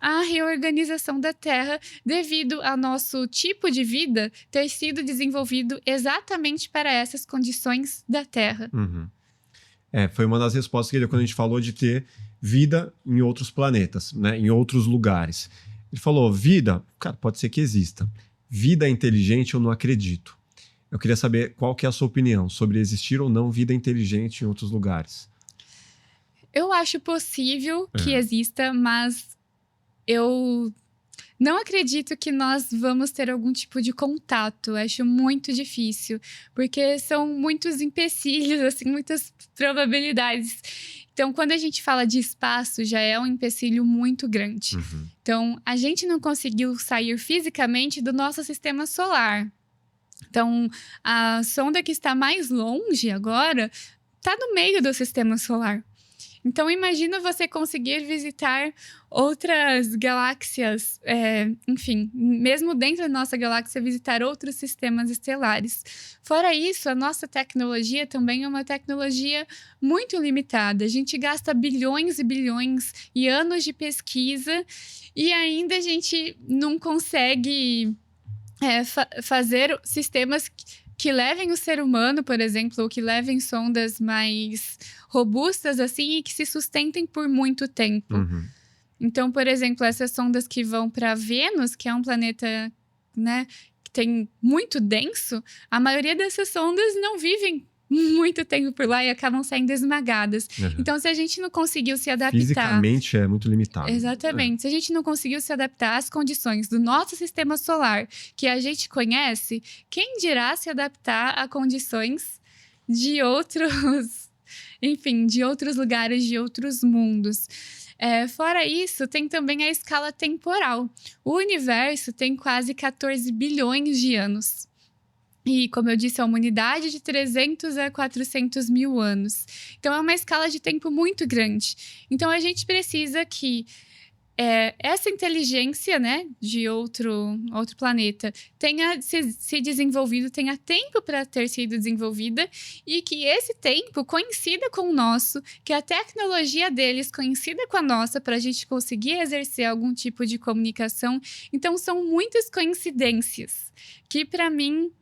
[SPEAKER 1] à reorganização da Terra devido ao nosso tipo de vida ter sido desenvolvido exatamente para essas condições da Terra.
[SPEAKER 2] Foi uma das respostas que ele deu quando a gente falou de ter vida em outros planetas, né, em outros lugares. Ele falou, vida, cara, pode ser que exista. Vida inteligente eu não acredito. Eu queria saber qual que é a sua opinião sobre existir ou não vida inteligente em outros lugares.
[SPEAKER 1] Eu acho possível que exista, mas eu não acredito que nós vamos ter algum tipo de contato. Acho muito difícil, porque são muitos empecilhos, assim, muitas probabilidades. Então, quando a gente fala de espaço, já é um empecilho muito grande. Então, a gente não conseguiu sair fisicamente do nosso sistema solar. Então, a sonda que está mais longe agora está no meio do sistema solar. Então, imagina você conseguir visitar outras galáxias, enfim, mesmo dentro da nossa galáxia, visitar outros sistemas estelares. Fora isso, a nossa tecnologia também é uma tecnologia muito limitada. A gente gasta bilhões e bilhões e anos de pesquisa e ainda a gente não consegue fazer sistemas que levem o ser humano, por exemplo, ou que levem sondas mais robustas assim e que se sustentem por muito tempo. Então, por exemplo, essas sondas que vão para Vênus, que é um planeta, né, que tem muito denso, a maioria dessas sondas não vivem muito tempo por lá e acabam saindo esmagadas. Então, se a gente não conseguiu se adaptar...
[SPEAKER 2] Fisicamente é muito limitado.
[SPEAKER 1] Exatamente. Se a gente não conseguiu se adaptar às condições do nosso sistema solar, que a gente conhece, quem dirá se adaptar a condições de outros... Enfim, de outros lugares, de outros mundos. Fora isso, tem também a escala temporal. O universo tem quase 14 bilhões de anos. E, como eu disse, a humanidade de 300 a 400 mil anos. Então, é uma escala de tempo muito grande. Então, a gente precisa que essa inteligência, né, de outro planeta tenha se desenvolvido, tenha tempo para ter sido desenvolvida e que esse tempo coincida com o nosso, que a tecnologia deles coincida com a nossa para a gente conseguir exercer algum tipo de comunicação. Então, são muitas coincidências que, para mim,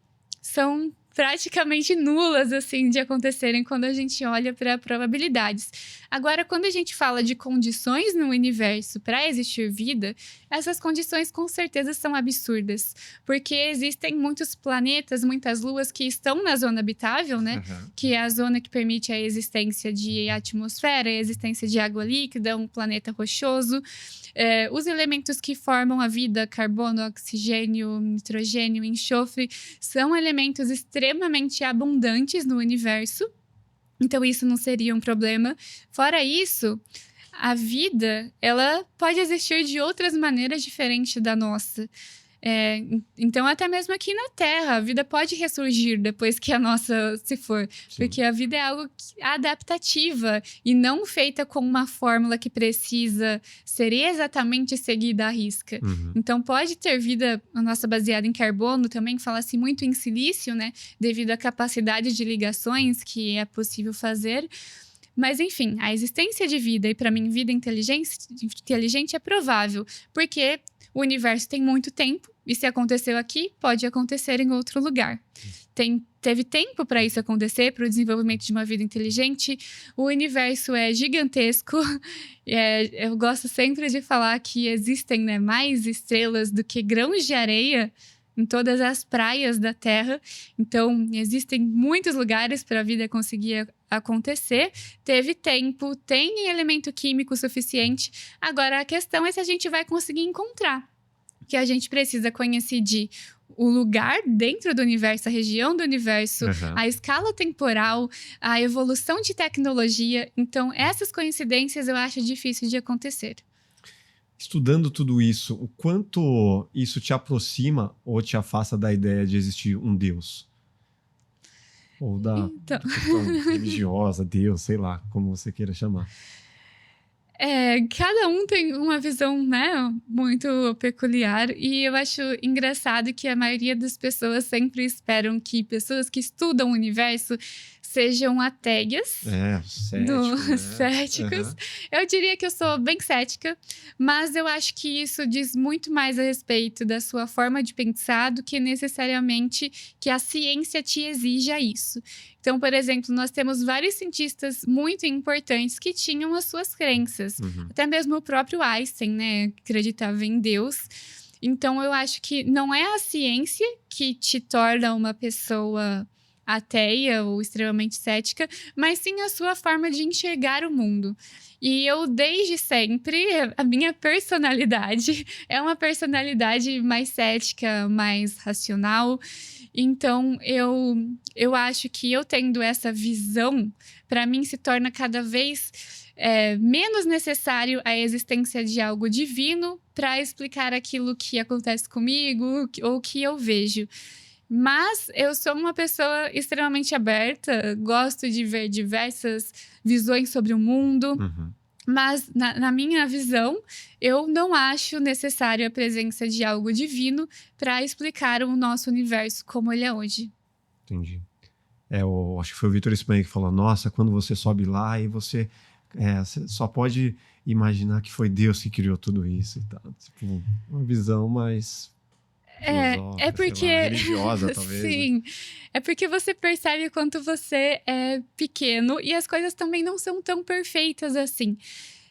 [SPEAKER 1] são praticamente nulas, assim, de acontecerem quando a gente olha para probabilidades. Agora, quando a gente fala de condições no universo para existir vida, essas condições com certeza são absurdas, porque existem muitos planetas, muitas luas que estão na zona habitável, né? Que é a zona que permite a existência de atmosfera, a existência de água líquida, um planeta rochoso. Os elementos que formam a vida, carbono, oxigênio, nitrogênio, enxofre, são elementos extremamente extremamente abundantes no universo. Então, isso não seria um problema. Fora isso, a vida, ela pode existir de outras maneiras diferentes da nossa. Então, até mesmo aqui na Terra, a vida pode ressurgir depois que a nossa se for. Sim. Porque a vida é algo adaptativa e não feita com uma fórmula que precisa ser exatamente seguida à risca.
[SPEAKER 2] Uhum.
[SPEAKER 1] Então, pode ter vida, a nossa baseada em carbono, também fala-se muito em silício, né? Devido à capacidade de ligações que é possível fazer. Mas, enfim, a existência de vida, e para mim, vida inteligente é provável, porque o universo tem muito tempo, e se aconteceu aqui, pode acontecer em outro lugar. Teve tempo para isso acontecer, para o desenvolvimento de uma vida inteligente. O universo é gigantesco. Eu gosto sempre de falar que existem, né, mais estrelas do que grãos de areia em todas as praias da Terra. Então, existem muitos lugares para a vida conseguir acontecer. Teve tempo, tem elemento químico suficiente. Agora, a questão é se a gente vai conseguir encontrar. Que a gente precisa coincidir o lugar dentro do universo, a região do universo, a escala temporal, a evolução de tecnologia. Então, essas coincidências eu acho difícil de acontecer.
[SPEAKER 2] Estudando tudo isso, o quanto isso te aproxima ou te afasta da ideia de existir um Deus? Ou da questão religiosa, Deus, sei lá, como você queira chamar.
[SPEAKER 1] Cada um tem uma visão, né, muito peculiar, e eu acho engraçado que a maioria das pessoas sempre esperam que pessoas que estudam o universo sejam ateias. Céticos. Eu diria que eu sou bem cética, mas eu acho que isso diz muito mais a respeito da sua forma de pensar do que necessariamente que a ciência te exija isso. Então, por exemplo, nós temos vários cientistas muito importantes que tinham as suas crenças. Até mesmo o próprio Einstein, né, acreditava em Deus. Então, eu acho que não é a ciência que te torna uma pessoa ateia ou extremamente cética, mas sim a sua forma de enxergar o mundo. E eu, desde sempre, a minha personalidade é uma personalidade mais cética, mais racional. Então, eu acho que eu tendo essa visão, para mim se torna cada vez menos necessário a existência de algo divino para explicar aquilo que acontece comigo ou que eu vejo. Mas eu sou uma pessoa extremamente aberta, gosto de ver diversas visões sobre o mundo. Mas, na minha visão, eu não acho necessário a presença de algo divino para explicar o nosso universo como ele é hoje.
[SPEAKER 2] Entendi. Eu acho que foi o Vitor Espanha que falou, nossa, quando você sobe lá e você só pode imaginar que foi Deus que criou tudo isso e tal. Tipo, uma visão mais...
[SPEAKER 1] É porque...
[SPEAKER 2] Lá, religiosa, talvez.
[SPEAKER 1] Sim. É porque você percebe quanto você é pequeno e as coisas também não são tão perfeitas assim.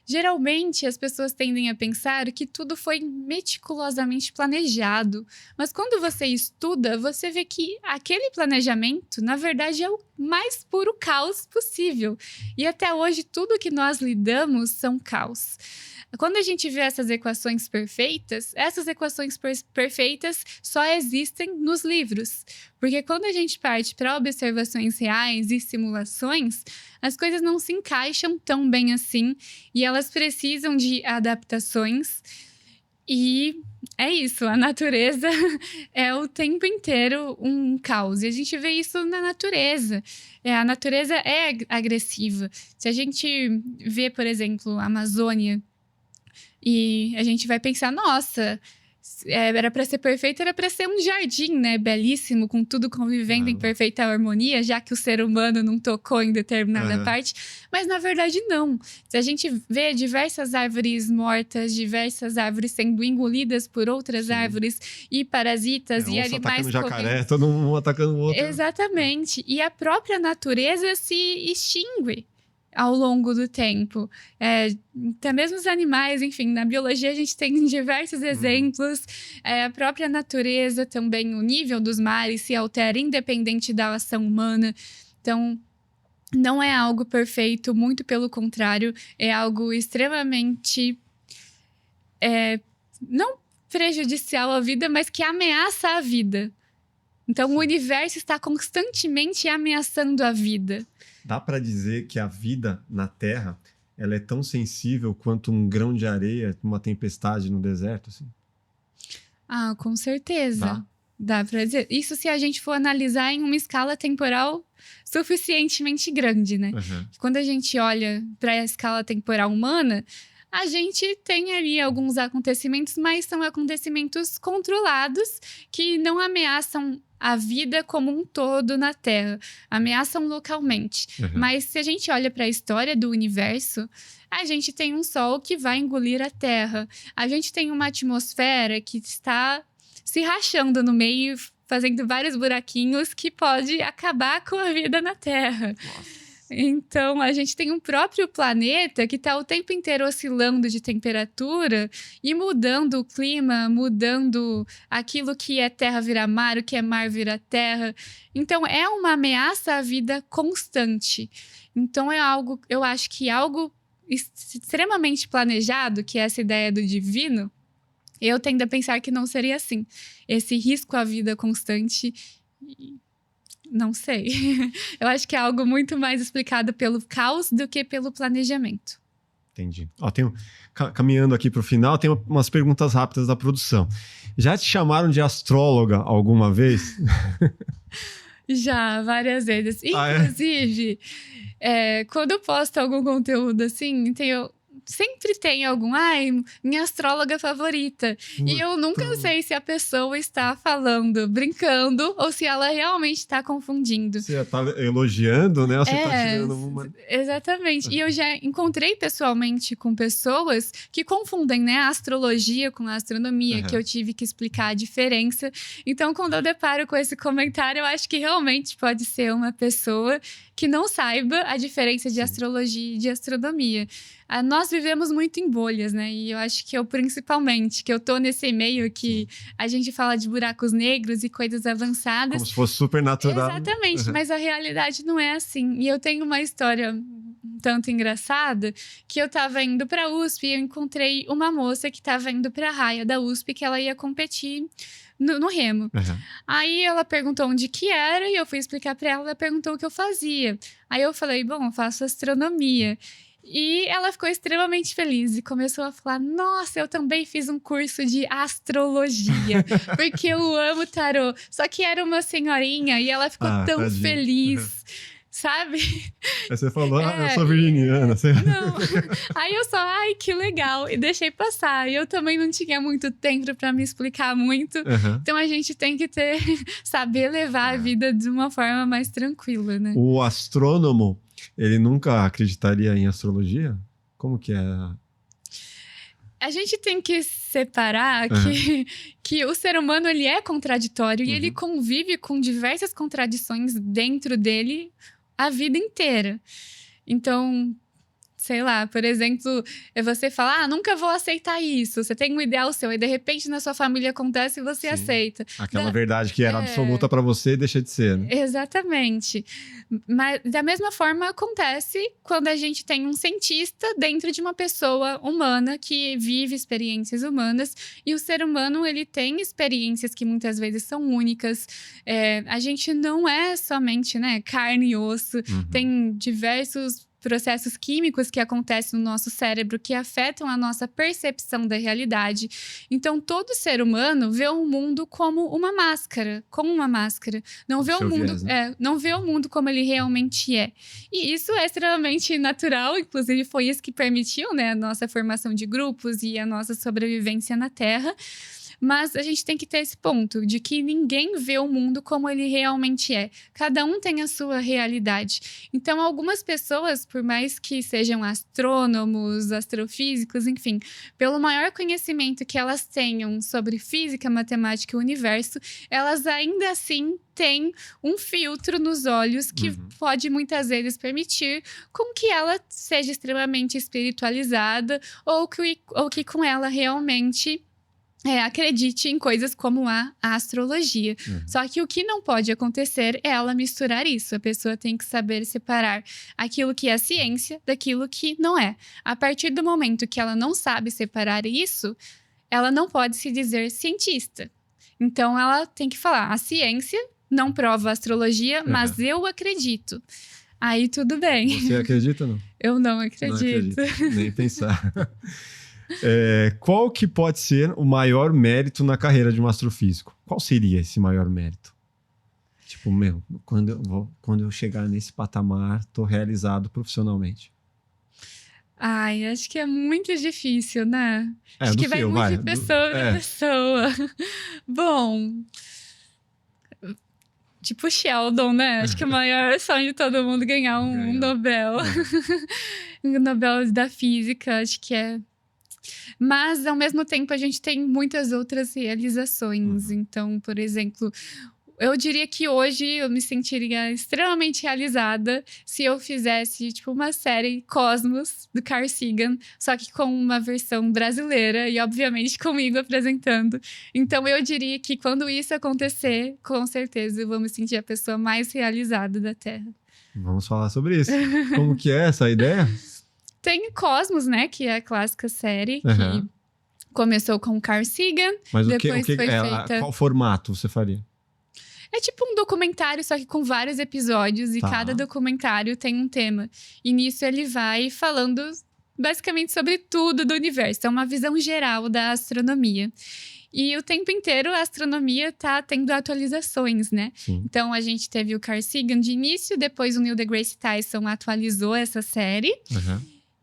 [SPEAKER 1] Geralmente, as pessoas tendem a pensar que tudo foi meticulosamente planejado. Mas quando você estuda, você vê que aquele planejamento, na verdade, é o mais puro caos possível. E até hoje, tudo que nós lidamos são caos. Quando a gente vê essas equações perfeitas só existem nos livros. Porque quando a gente parte para observações reais e simulações, as coisas não se encaixam tão bem assim e elas precisam de adaptações. E é isso, a natureza é o tempo inteiro um caos. E a gente vê isso na natureza. A natureza é agressiva. Se a gente vê, por exemplo, a Amazônia, e a gente vai pensar, nossa, era para ser perfeito, era para ser um jardim, né? Belíssimo, com tudo convivendo em perfeita harmonia, já que o ser humano não tocou em determinada parte. Mas, na verdade, não. Se a gente vê diversas árvores mortas, diversas árvores sendo engolidas por outras árvores e parasitas e animais...
[SPEAKER 2] atacando jacaré, todo mundo atacando o outro.
[SPEAKER 1] Exatamente. E a própria natureza se extingue ao longo do tempo. Até mesmo os animais, enfim, na biologia a gente tem diversos exemplos. A própria natureza também, o nível dos mares se altera independente da ação humana. Então, não é algo perfeito, muito pelo contrário, é algo extremamente... não prejudicial à vida, mas que ameaça a vida. Então, o universo está constantemente ameaçando a vida.
[SPEAKER 2] Dá para dizer que a vida na Terra ela é tão sensível quanto um grão de areia numa tempestade no deserto? Assim?
[SPEAKER 1] Ah, com certeza. Dá para dizer. Isso se a gente for analisar em uma escala temporal suficientemente grande, né?
[SPEAKER 2] Uhum.
[SPEAKER 1] Quando a gente olha para a escala temporal humana, a gente tem ali alguns acontecimentos, mas são acontecimentos controlados que não ameaçam a vida como um todo na Terra, ameaçam localmente.
[SPEAKER 2] Uhum.
[SPEAKER 1] Mas se a gente olha para a história do universo, a gente tem um Sol que vai engolir a Terra, a gente tem uma atmosfera que está se rachando no meio, fazendo vários buraquinhos que pode acabar com a vida na Terra.
[SPEAKER 2] Nossa.
[SPEAKER 1] Então, a gente tem um próprio planeta que está o tempo inteiro oscilando de temperatura e mudando o clima, mudando aquilo que é terra vira mar, o que é mar vira terra. Então, é uma ameaça à vida constante. Então, é algo, eu acho que algo extremamente planejado, que é essa ideia do divino, eu tendo a pensar que não seria assim. Esse risco à vida constante... Não sei. Eu acho que é algo muito mais explicado pelo caos do que pelo planejamento.
[SPEAKER 2] Entendi. Ó, caminhando aqui para o final, tem umas perguntas rápidas da produção. Já te chamaram de astróloga alguma vez?
[SPEAKER 1] Já, várias vezes. Inclusive, quando eu posto algum conteúdo assim, sempre tem algum, minha astróloga favorita. E eu nunca sei se a pessoa está falando, brincando, ou se ela realmente está confundindo.
[SPEAKER 2] Você está elogiando, né? Ou você está tirando uma...
[SPEAKER 1] Exatamente. E eu já encontrei pessoalmente com pessoas que confundem, né, a astrologia com a astronomia, que eu tive que explicar a diferença. Então, quando eu deparo com esse comentário, eu acho que realmente pode ser uma pessoa que não saiba a diferença de astrologia e de astronomia. Nós vivemos muito em bolhas, né? E eu acho que principalmente, que eu tô nesse meio que a gente fala de buracos negros e coisas avançadas.
[SPEAKER 2] Como se fosse supernatural.
[SPEAKER 1] Exatamente, mas a realidade não é assim. E eu tenho uma história um tanto engraçada, que eu tava indo pra USP e eu encontrei uma moça que tava indo pra raia da USP, que ela ia competir no remo. Aí ela perguntou onde que era e eu fui explicar pra ela perguntou o que eu fazia. Aí eu falei, bom, eu faço astronomia. E ela ficou extremamente feliz e começou a falar, nossa, eu também fiz um curso de astrologia, porque eu amo tarô. Só que era uma senhorinha e ela ficou tão
[SPEAKER 2] tadinha.
[SPEAKER 1] Feliz. Sabe?
[SPEAKER 2] Aí você falou, eu sou virginiana.
[SPEAKER 1] Não. Aí eu só, que legal. E deixei passar. E eu também não tinha muito tempo para me explicar muito. Então a gente tem que saber levar a vida de uma forma mais tranquila, né?
[SPEAKER 2] O astrônomo, ele nunca acreditaria em astrologia? Como que é?
[SPEAKER 1] A gente tem que separar que o ser humano ele é contraditório e ele convive com diversas contradições dentro dele a vida inteira. Então, sei lá, por exemplo, você fala, nunca vou aceitar isso. Você tem um ideal seu e de repente na sua família acontece e você aceita.
[SPEAKER 2] Aquela verdade que era absoluta para você deixa de ser, né?
[SPEAKER 1] Exatamente. Mas da mesma forma acontece quando a gente tem um cientista dentro de uma pessoa humana que vive experiências humanas e o ser humano ele tem experiências que muitas vezes são únicas. A gente não é somente, né, carne e osso. Tem diversos processos químicos que acontecem no nosso cérebro que afetam a nossa percepção da realidade. Então, todo ser humano vê o mundo como uma máscara, Não vê o mundo, não vê o mundo como ele realmente é. E isso é extremamente natural, inclusive foi isso que permitiu, né, a nossa formação de grupos e a nossa sobrevivência na Terra. Mas a gente tem que ter esse ponto de que ninguém vê o mundo como ele realmente é. Cada um tem a sua realidade. Então, algumas pessoas, por mais que sejam astrônomos, astrofísicos, enfim, pelo maior conhecimento que elas tenham sobre física, matemática e universo, elas ainda assim têm um filtro nos olhos que pode muitas vezes permitir com que ela seja extremamente espiritualizada ou que com ela realmente acredite em coisas como a astrologia. Só que o que não pode acontecer é ela misturar isso. A pessoa tem que saber separar aquilo que é ciência daquilo que não é. A partir do momento que ela não sabe separar isso, ela não pode se dizer cientista. Então, ela tem que falar, a ciência não prova a astrologia, mas eu acredito. Aí tudo bem.
[SPEAKER 2] Você acredita ou não?
[SPEAKER 1] Eu não acredito.
[SPEAKER 2] Não acredito, nem pensar. Qual que pode ser o maior mérito na carreira de um astrofísico? Qual seria esse maior mérito? Tipo, quando eu chegar nesse patamar, tô realizado profissionalmente.
[SPEAKER 1] Ai, acho que é muito difícil, né? Acho
[SPEAKER 2] do
[SPEAKER 1] que vai
[SPEAKER 2] seu,
[SPEAKER 1] muito de pessoa pra pessoa. Bom, tipo Sheldon, né? Acho que o maior sonho de todo mundo é ganhar um Nobel. Um Nobel da Física, acho que é. Mas, ao mesmo tempo, a gente tem muitas outras realizações. Então, por exemplo, eu diria que hoje eu me sentiria extremamente realizada se eu fizesse, tipo, uma série Cosmos, do Carl Sagan, só que com uma versão brasileira e, obviamente, comigo apresentando. Então, eu diria que quando isso acontecer, com certeza eu vou me sentir a pessoa mais realizada da Terra.
[SPEAKER 2] Vamos falar sobre isso. Como que é essa ideia?
[SPEAKER 1] Tem Cosmos, né? Que é a clássica série que começou com o Carl Sagan.
[SPEAKER 2] Mas
[SPEAKER 1] depois foi feita...
[SPEAKER 2] qual formato você faria?
[SPEAKER 1] É tipo um documentário, só que com vários episódios. E cada documentário tem um tema. E nisso ele vai falando basicamente sobre tudo do universo. É uma visão geral da astronomia. E o tempo inteiro a astronomia tá tendo atualizações, né?
[SPEAKER 2] Sim.
[SPEAKER 1] Então a gente teve o Carl Sagan de início, depois o Neil deGrasse Tyson atualizou essa série.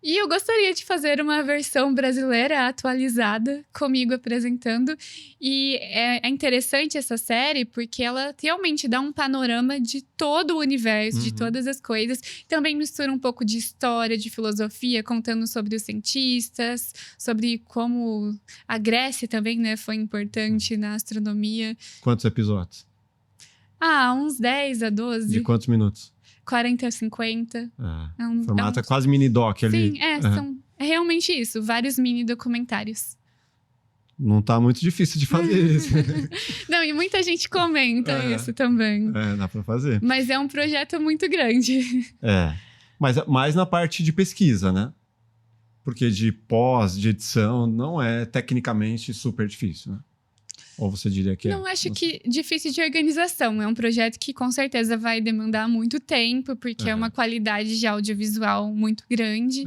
[SPEAKER 1] E eu gostaria de fazer uma versão brasileira atualizada, comigo apresentando. E é interessante essa série porque ela realmente dá um panorama de todo o universo, de todas as coisas. Também mistura um pouco de história, de filosofia, contando sobre os cientistas, sobre como a Grécia também, né, foi importante na astronomia.
[SPEAKER 2] Quantos episódios?
[SPEAKER 1] Uns 10 a 12.
[SPEAKER 2] De quantos minutos?
[SPEAKER 1] 40 a 50.
[SPEAKER 2] Formato é quase mini-doc ali.
[SPEAKER 1] Sim, é realmente isso. Vários mini-documentários.
[SPEAKER 2] Não tá muito difícil de fazer isso.
[SPEAKER 1] Não, e muita gente comenta isso também.
[SPEAKER 2] Dá pra fazer.
[SPEAKER 1] Mas é um projeto muito grande.
[SPEAKER 2] Mas mais na parte de pesquisa, né? Porque de pós, de edição, não é tecnicamente super difícil, né? Ou você diria que
[SPEAKER 1] Não, acho que difícil de organização. É um projeto que com certeza vai demandar muito tempo, porque é uma qualidade de audiovisual muito grande.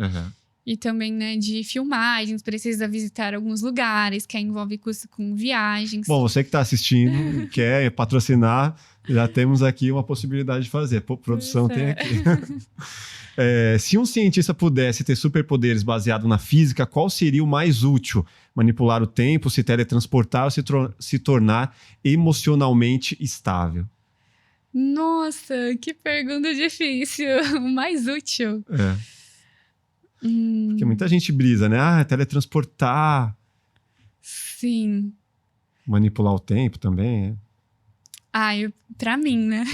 [SPEAKER 1] E também, né, de filmagens, precisa visitar alguns lugares, que envolve custo com viagens.
[SPEAKER 2] Bom, você que está assistindo e quer patrocinar, já temos aqui uma possibilidade de fazer. Produção tem aqui. Se um cientista pudesse ter superpoderes baseados na física, qual seria o mais útil? Manipular o tempo, se teletransportar ou se tornar emocionalmente estável?
[SPEAKER 1] Nossa, que pergunta difícil. O mais útil.
[SPEAKER 2] Porque muita gente brisa, né? Teletransportar.
[SPEAKER 1] Sim.
[SPEAKER 2] Manipular o tempo também,
[SPEAKER 1] Pra mim, né?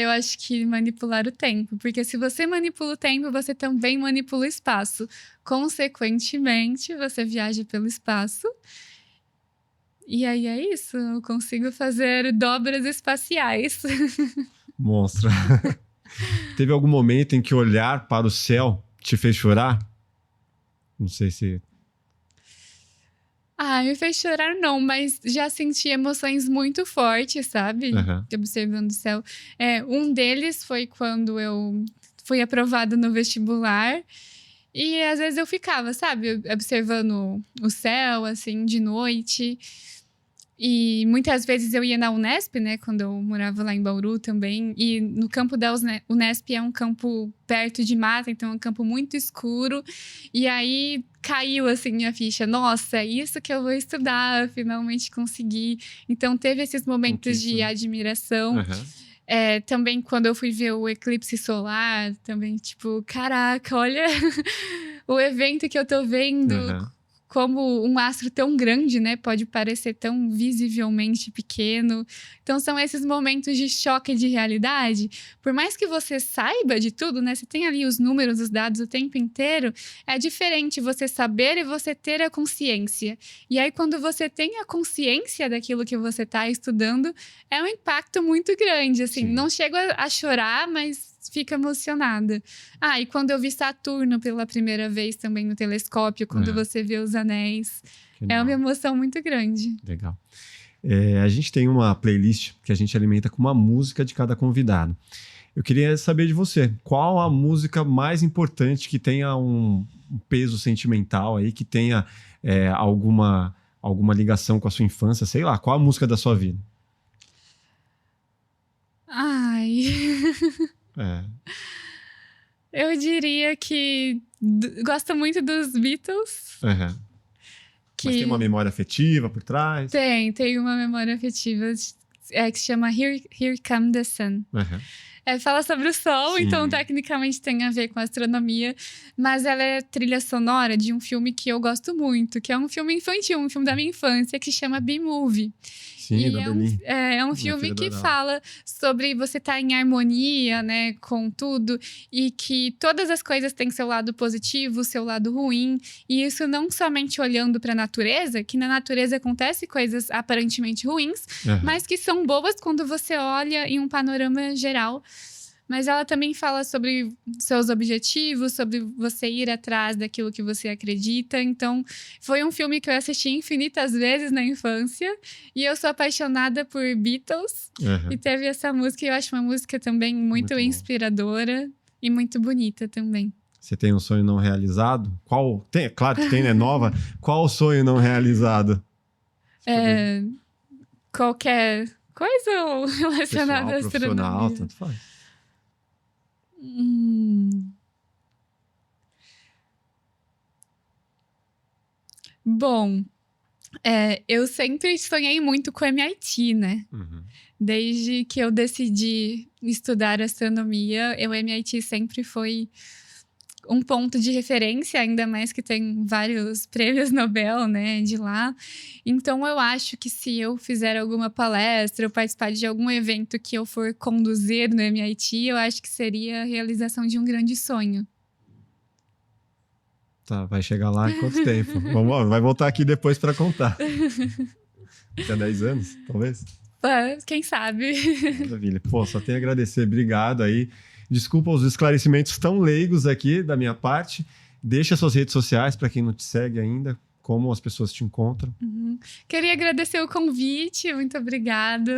[SPEAKER 1] Eu acho que manipular o tempo. Porque se você manipula o tempo, você também manipula o espaço. Consequentemente, você viaja pelo espaço. E aí é isso. Eu consigo fazer dobras espaciais.
[SPEAKER 2] Monstro. Teve algum momento em que olhar para o céu te fez chorar? Não sei se...
[SPEAKER 1] Me fez chorar não, mas já senti emoções muito fortes, sabe? Observando o céu. Um deles foi quando eu fui aprovada no vestibular. E às vezes eu ficava, sabe? Observando o céu, assim, de noite. E muitas vezes eu ia na Unesp, né? Quando eu morava lá em Bauru também. E no campo da Unesp é um campo perto de mata, então é um campo muito escuro. E aí caiu, assim, minha ficha. Nossa, é isso que eu vou estudar, finalmente consegui. Então teve esses momentos de admiração. Também quando eu fui ver o eclipse solar, também tipo, caraca, olha o evento que eu tô vendo. Como um astro tão grande, né, pode parecer tão visivelmente pequeno. Então, são esses momentos de choque de realidade. Por mais que você saiba de tudo, né, você tem ali os números, os dados o tempo inteiro, é diferente você saber e você ter a consciência. E aí, quando você tem a consciência daquilo que você está estudando, é um impacto muito grande, assim. Sim. Não chego a chorar, mas fica emocionada. E quando eu vi Saturno pela primeira vez também no telescópio, quando você vê os anéis, é uma emoção muito grande.
[SPEAKER 2] Legal. A gente tem uma playlist que a gente alimenta com uma música de cada convidado. Eu queria saber de você, qual a música mais importante que tenha um peso sentimental aí, que tenha alguma ligação com a sua infância, sei lá, qual a música da sua vida?
[SPEAKER 1] Ai... Eu diria que gosto muito dos Beatles.
[SPEAKER 2] Uhum. Mas tem uma memória afetiva por trás?
[SPEAKER 1] Tem uma memória afetiva que se chama Here Come the Sun.
[SPEAKER 2] Uhum.
[SPEAKER 1] Fala sobre o sol, então tecnicamente tem a ver com astronomia, mas ela é trilha sonora de um filme que eu gosto muito, que é um filme infantil, um filme da minha infância, que se chama B-Movie.
[SPEAKER 2] Sim,
[SPEAKER 1] E é um filme que fala sobre você estar em harmonia, né, com tudo, e que todas as coisas têm seu lado positivo, seu lado ruim, e isso não somente olhando para a natureza, que na natureza acontecem coisas aparentemente ruins, mas que são boas quando você olha em um panorama geral. Mas ela também fala sobre seus objetivos, sobre você ir atrás daquilo que você acredita. Então, foi um filme que eu assisti infinitas vezes na infância. E eu sou apaixonada por Beatles. E teve essa música, e eu acho uma música também muito inspiradora e muito bonita também.
[SPEAKER 2] Você tem um sonho não realizado? Claro que tem, né? Nova. Qual o sonho não realizado?
[SPEAKER 1] Qualquer coisa relacionada à astronomia.
[SPEAKER 2] Profissional, tanto faz.
[SPEAKER 1] Bom, eu sempre sonhei muito com o MIT, né? Desde que eu decidi estudar astronomia, o MIT sempre foi um ponto de referência, ainda mais que tem vários prêmios Nobel, né, de lá. Então, eu acho que se eu fizer alguma palestra ou participar de algum evento que eu for conduzir no MIT, eu acho que seria a realização de um grande sonho.
[SPEAKER 2] Tá, vai chegar lá em quanto tempo? Vai voltar aqui depois para contar. Daqui a 10 anos, talvez?
[SPEAKER 1] Quem sabe?
[SPEAKER 2] Maravilha. Pô, só tenho a agradecer. Obrigado aí. Desculpa os esclarecimentos tão leigos aqui da minha parte. Deixa suas redes sociais para quem não te segue ainda, como as pessoas te encontram.
[SPEAKER 1] Queria agradecer o convite, muito obrigado.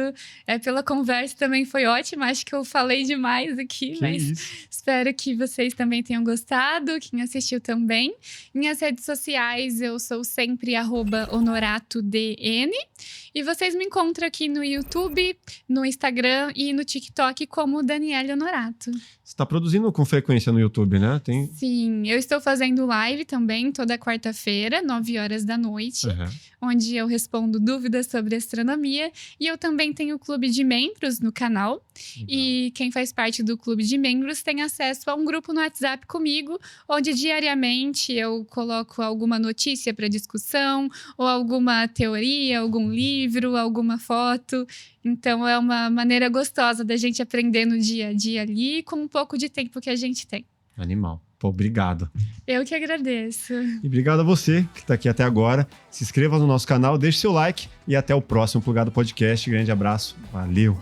[SPEAKER 1] Pela conversa também foi ótima, acho que eu falei demais aqui, mas espero que vocês também tenham gostado, quem assistiu também. Minhas redes sociais, eu sou sempre @honoratodn. E vocês me encontram aqui no YouTube, no Instagram e no TikTok como Daniele Honorato.
[SPEAKER 2] Você está produzindo com frequência no YouTube, né?
[SPEAKER 1] Sim, eu estou fazendo live também toda quarta-feira, 9h da noite, onde eu respondo dúvidas sobre astronomia. E eu também tenho o clube de membros no canal. E quem faz parte do clube de membros tem acesso a um grupo no WhatsApp comigo, onde diariamente eu coloco alguma notícia para discussão, ou alguma teoria, algum livro, alguma foto. Então, é uma maneira gostosa da gente aprender no dia a dia ali, com um pouco de tempo que a gente tem.
[SPEAKER 2] Animal. Pô, obrigado.
[SPEAKER 1] Eu que agradeço.
[SPEAKER 2] E obrigado a você que está aqui até agora. Se inscreva no nosso canal, deixe seu like e até o próximo Plugado Podcast. Grande abraço. Valeu.